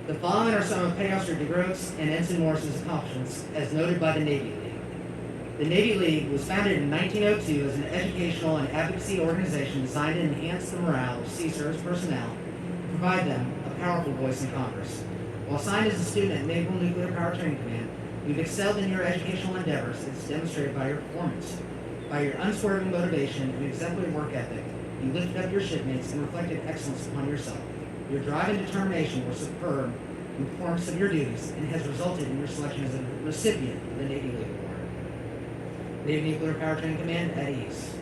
The following are some of Petty Officer DeGroat's and Ensign Morris's accomplishments as noted by the Navy League. The Navy League was founded in 1902 as an educational and advocacy organization designed to enhance the morale of sea service personnel and provide them a powerful voice in Congress. While signed as a student at Naval Nuclear Power Training Command, you've excelled in your educational endeavors as demonstrated by your performance. By your unswerving motivation and exemplary work ethic, you lifted up your shipmates and reflected excellence upon yourself. Your drive and determination were superb in the performance of your duties and has resulted in your selection as a recipient of the Navy League Award. Navy Nuclear Power Training Command at ease.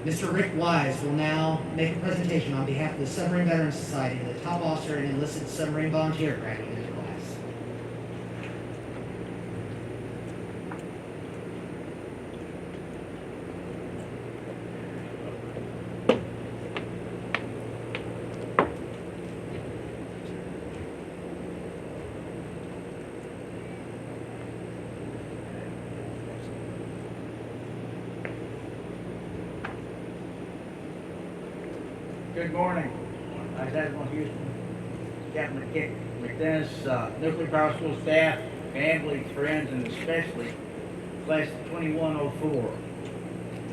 Mr. Rick Wise will now make a presentation on behalf of the Submarine Veterans Society to the top officer and enlisted submarine volunteer graduate in the class. Good morning. Vice Admiral Houston, Captain McDennis, Nuclear Power School staff, families, friends, and especially Class 2104.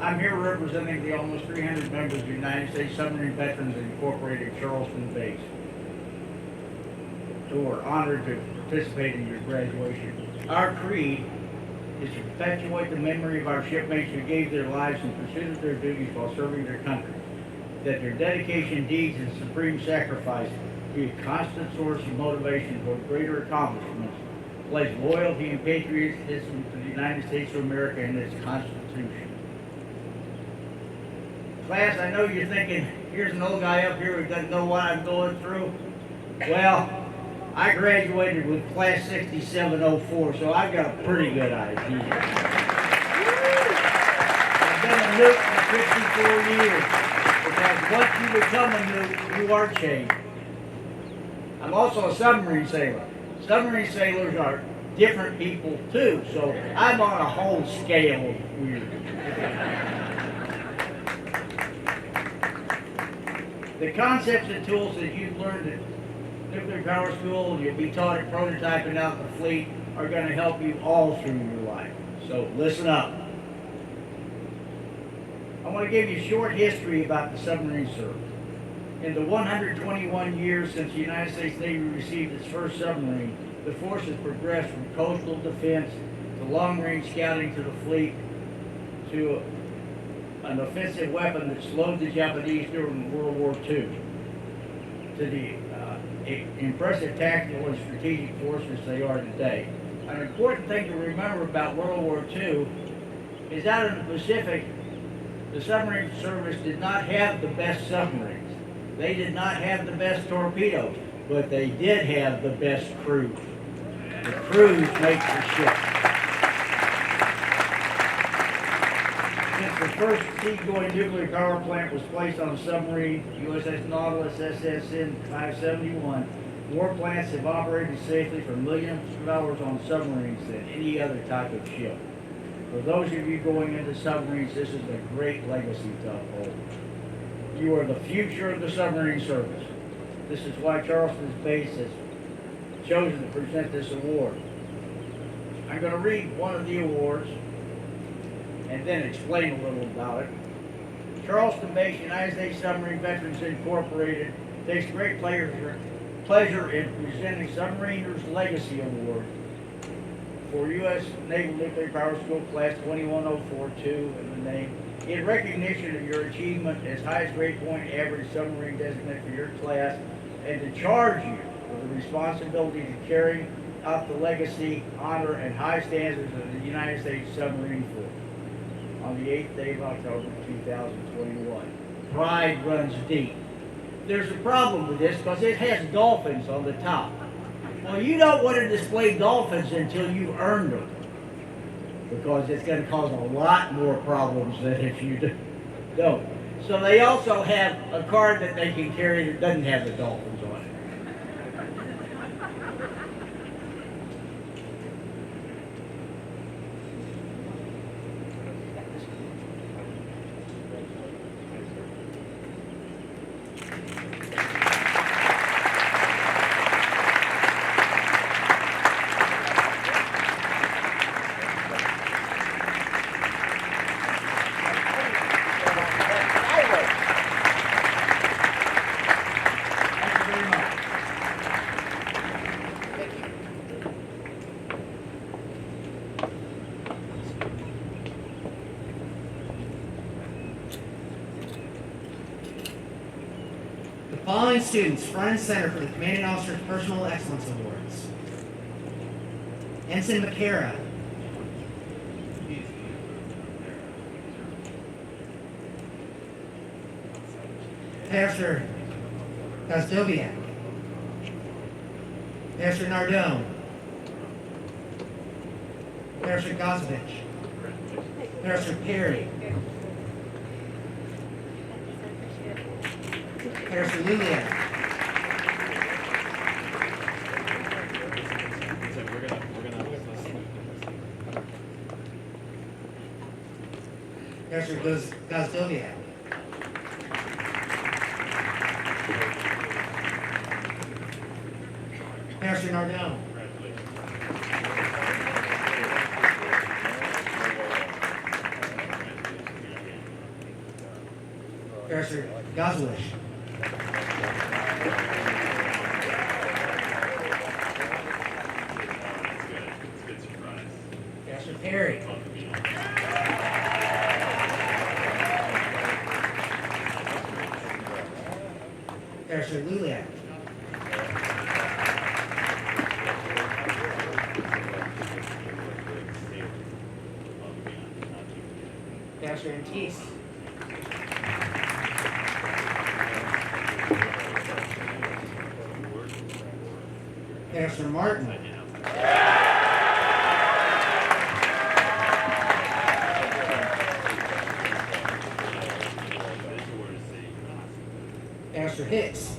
I'm here representing the almost 300 members of the United States Submarine Veterans Incorporated Charleston base, who are honored to participate in your graduation. Our creed is to perpetuate the memory of our shipmates who gave their lives in pursuit of their duties while serving their country, that their dedication, deeds, and supreme sacrifice be a constant source of motivation toward greater accomplishments, pledge loyalty and patriotism to the United States of America and its Constitution. Class, I know you're thinking, here's an old guy up here who doesn't know what I'm going through. Well, I graduated with Class 6704, so I've got a pretty good idea. I've been a nuke for 54 years. Because once you become a nuke, you are changed. I'm also a submarine sailor. Submarine sailors are different people too, so I'm on a whole scale of weird. The concepts and tools that you've learned at Nuclear Power School and you'll be taught at prototyping out in the fleet are going to help you all through your life. So listen up. I want to give you a short history about the submarine service. In the 121 years since the United States Navy received its first submarine, the force has progressed from coastal defense to long-range scouting to the fleet to an offensive weapon that slowed the Japanese during World War II, to the impressive tactical and strategic forces they are today. An important thing to remember about World War II is out in the Pacific, the submarine service did not have the best submarines. They did not have the best torpedoes, but they did have the best crews. The crews make the ship. Since the first seagoing nuclear power plant was placed on a submarine, USS Nautilus SSN 571, War plants have operated safely for millions of hours on submarines than any other type of ship. For those of you going into submarines, this is a great legacy to uphold. You are the future of the submarine service. This is why Charleston's base has chosen to present this award. I'm going to read one of the awards and then explain a little about it. Charleston-based United States Submarine Veterans Incorporated takes great pleasure in presenting Submariner's Legacy Award for U.S. Naval Nuclear Power School Class 21042 in the name, in recognition of your achievement as highest grade point average submarine designate for your class, and to charge you with the responsibility to carry out the legacy, honor, and high standards of the United States Submarine Force on the 8th day of October 2021. Pride runs deep. There's a problem with this because it has dolphins on the top. Well, you don't want to display dolphins until you've earned them, because it's going to cause a lot more problems than if you don't. So they also have a card that they can carry that doesn't have the dolphins on it. The following students front and center for the Commanding Officer's Personal Excellence Awards: Ensign McCara, Pastor Gazdoviak, Pastor Nardone, Pastor Gozovich, Pastor Perry, Pastor Lulian, Pastor Gazdoviak, Pastor Nardone, Pastor Gozovich, Pastor Perry, Pastor Luliak, Pastor Antiste, Pastor Martin, Pastor Hicks,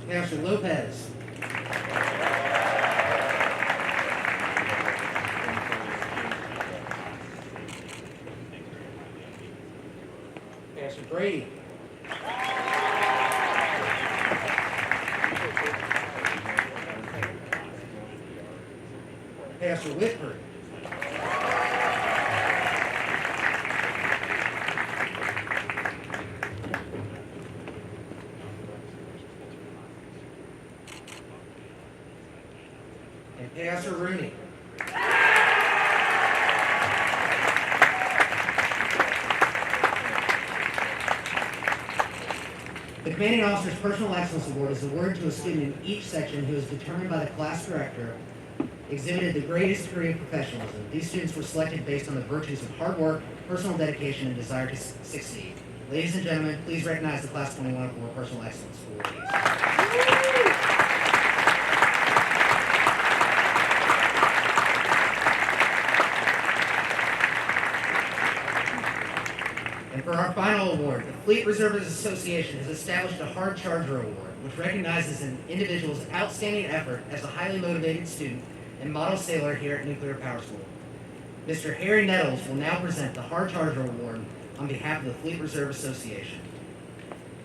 Pastor Lopez, Pastor Brady, Pastor Whitford, and Pastor Rooney. The Commanding Officer's Personal Excellence Award is awarded to a student in each section who is determined by the class director exhibited the greatest degree of professionalism. These students were selected based on the virtues of hard work, personal dedication, and desire to succeed. Ladies and gentlemen, please recognize the Class 2104 Personal Excellence awardees. And for our final award, the Fleet Reservists Association has established a Hard Charger Award, which recognizes an individual's outstanding effort as a highly motivated student and model sailor here at Nuclear Power School. Mr. Harry Nettles will now present the Hard Charger Award on behalf of the Fleet Reserve Association.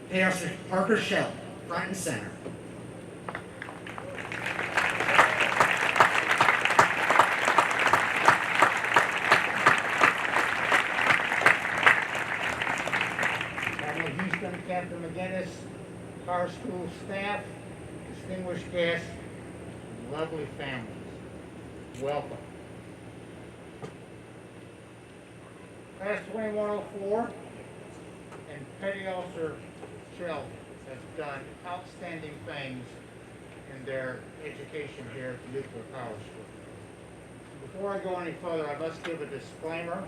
Petty Officer Parker Shell, front and center. Admiral Houston, Captain McGinnis, Power School staff, distinguished guests, lovely families, welcome. Class 2104 and Petty Officer Shell has done outstanding things in their education here at the Nuclear Power School. Before I go any further, I must give a disclaimer.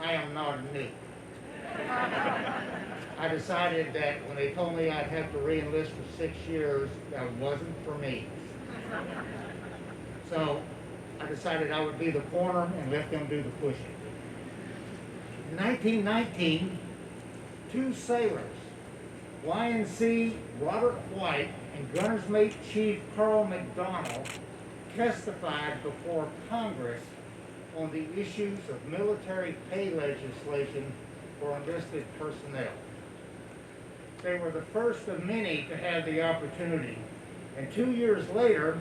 I am not a nuke. I decided that when they told me I'd have to re-enlist for 6 years, that wasn't for me. So I decided I would be the corner and let them do the pushing. In 1919, 2 sailors, YNC Robert White and Gunner's Mate Chief Carl McDonald, testified before Congress on the issues of military pay legislation for enlisted personnel. They were the first of many to have the opportunity, and 2 years later,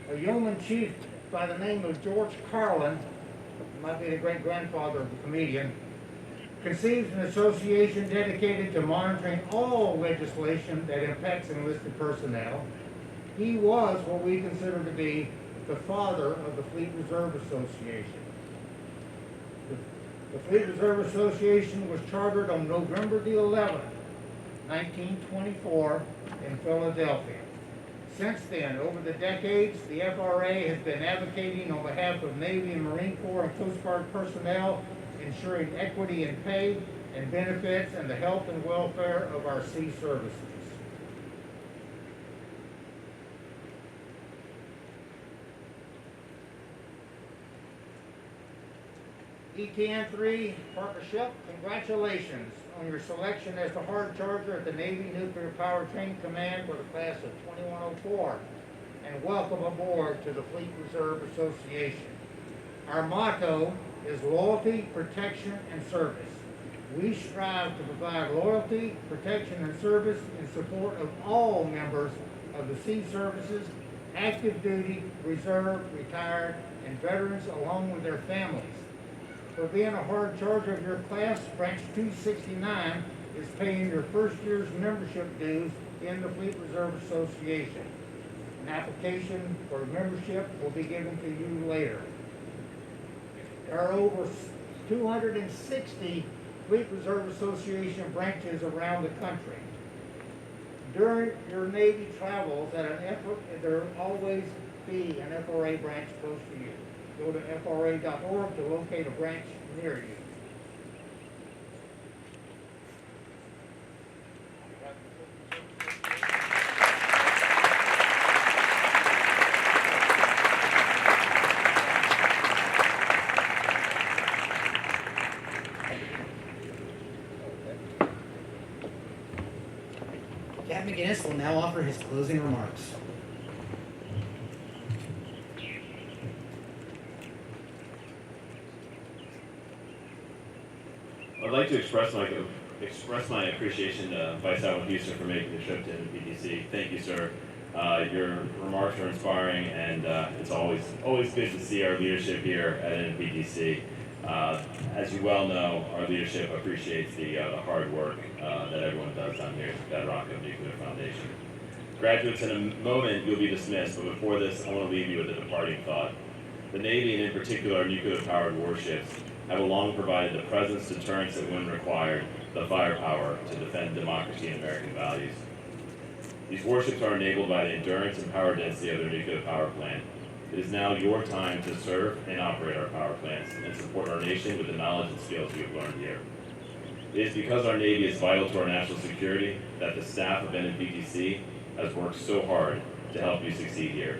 a yeoman chief by the name of George Carlin, might be the great-grandfather of the comedian, conceived an association dedicated to monitoring all legislation that impacts enlisted personnel. He was what we consider to be the father of the Fleet Reserve Association. The Fleet Reserve Association was chartered on November the 11th, 1924 in Philadelphia. Since then, over the decades, the FRA has been advocating on behalf of Navy and Marine Corps and Coast Guard personnel, ensuring equity in pay and benefits and the health and welfare of our sea services. ETN-3, Parker Shep, congratulations on your selection as the Hard Charger at the Navy Nuclear Power Training Command for the class of 2104, and welcome aboard to the Fleet Reserve Association. Our motto is loyalty, protection, and service. We strive to provide loyalty, protection, and service in support of all members of the sea services, active duty, reserve, retired, and veterans along with their families. For being a hard charger of your class, Branch 269 is paying your first year's membership dues in the Fleet Reserve Association. An application for membership will be given to you later. There are over 260 Fleet Reserve Association branches around the country. During your Navy travels, there will always be an FRA branch close to you. Go to FRA.org to locate a branch near you. Captain McGinnis will now offer his closing remarks. I'd like to express my appreciation to Vice Admiral Houston for making the trip to NNPTC. Thank you, sir. Your remarks are inspiring, and it's always good to see our leadership here at NNPTC. As you well know, our leadership appreciates the hard work that everyone does down here at the bedrock of Nuclear Foundation. Graduates, in a moment you'll be dismissed, but before this, I want to leave you with a departing thought. The Navy, and in particular our nuclear-powered warships, have long provided the presence, deterrence, and when required, the firepower to defend democracy and American values. These warships are enabled by the endurance and power density of their nuclear power plant. It is now your time to serve and operate our power plants and support our nation with the knowledge and skills we have learned here. It is because our Navy is vital to our national security that the staff of NNPTC has worked so hard to help you succeed here.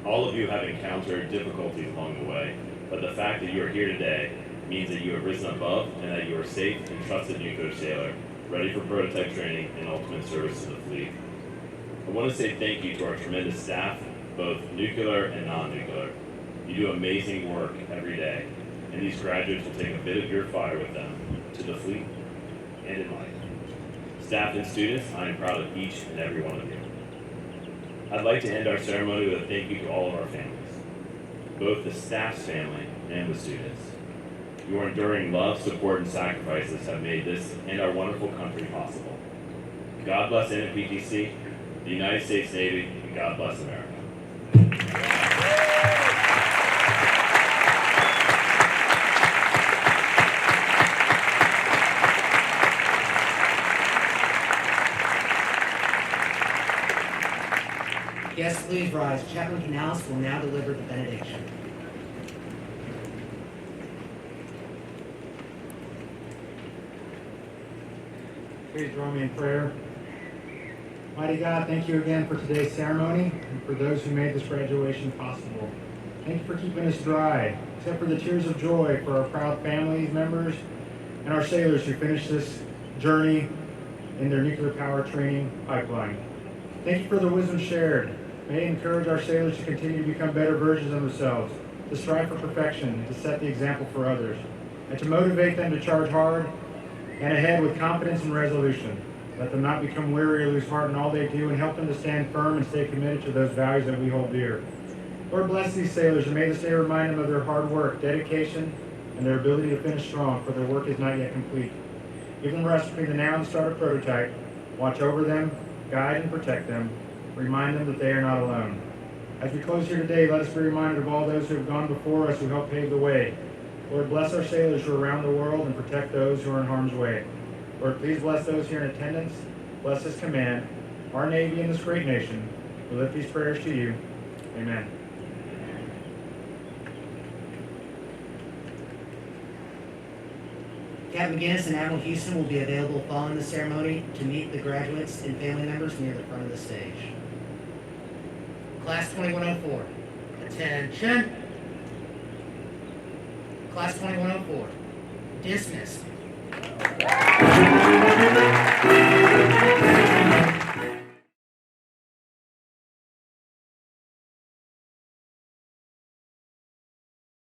All of you have encountered difficulties along the way, but the fact that you are here today means that you have risen above and that you are a safe and trusted nuclear sailor, ready for prototype training and ultimate service to the fleet. I want to say thank you to our tremendous staff, both nuclear and non-nuclear. You do amazing work every day, and these graduates will take a bit of your fire with them to the fleet and in life. Staff and students, I am proud of each and every one of you. I'd like to end our ceremony with a thank you to all of our families, both the staff's family and the students. Your enduring love, support, and sacrifices have made this and our wonderful country possible. God bless NNPTC, the United States Navy, and God bless America. Guests, please rise. Chaplain Canales will now deliver the benediction. Please join me in prayer. Mighty God, thank you again for today's ceremony and for those who made this graduation possible. Thank you for keeping us dry, except for the tears of joy for our proud families, members, and our sailors who finished this journey in their nuclear power training pipeline. Thank you for the wisdom shared. May it encourage our sailors to continue to become better versions of themselves, to strive for perfection, and to set the example for others, and to motivate them to charge hard and ahead with confidence and resolution. Let them not become weary or lose heart in all they do, and help them to stand firm and stay committed to those values that we hold dear. Lord, bless these sailors, and may this day remind them of their hard work, dedication, and their ability to finish strong, for their work is not yet complete. Give them rest between the now and the start of prototype. Watch over them, guide and protect them. Remind them that they are not alone. As we close here today, let us be reminded of all those who have gone before us who helped pave the way. Lord, bless our sailors who are around the world and protect those who are in harm's way. Lord, please bless those here in attendance. Bless this command, our Navy and this great nation. We lift these prayers to you. Amen. Captain McGinnis and Admiral Houston will be available following the ceremony to meet the graduates and family members near the front of the stage. Class 2104, attention. Class 2104, dismissed.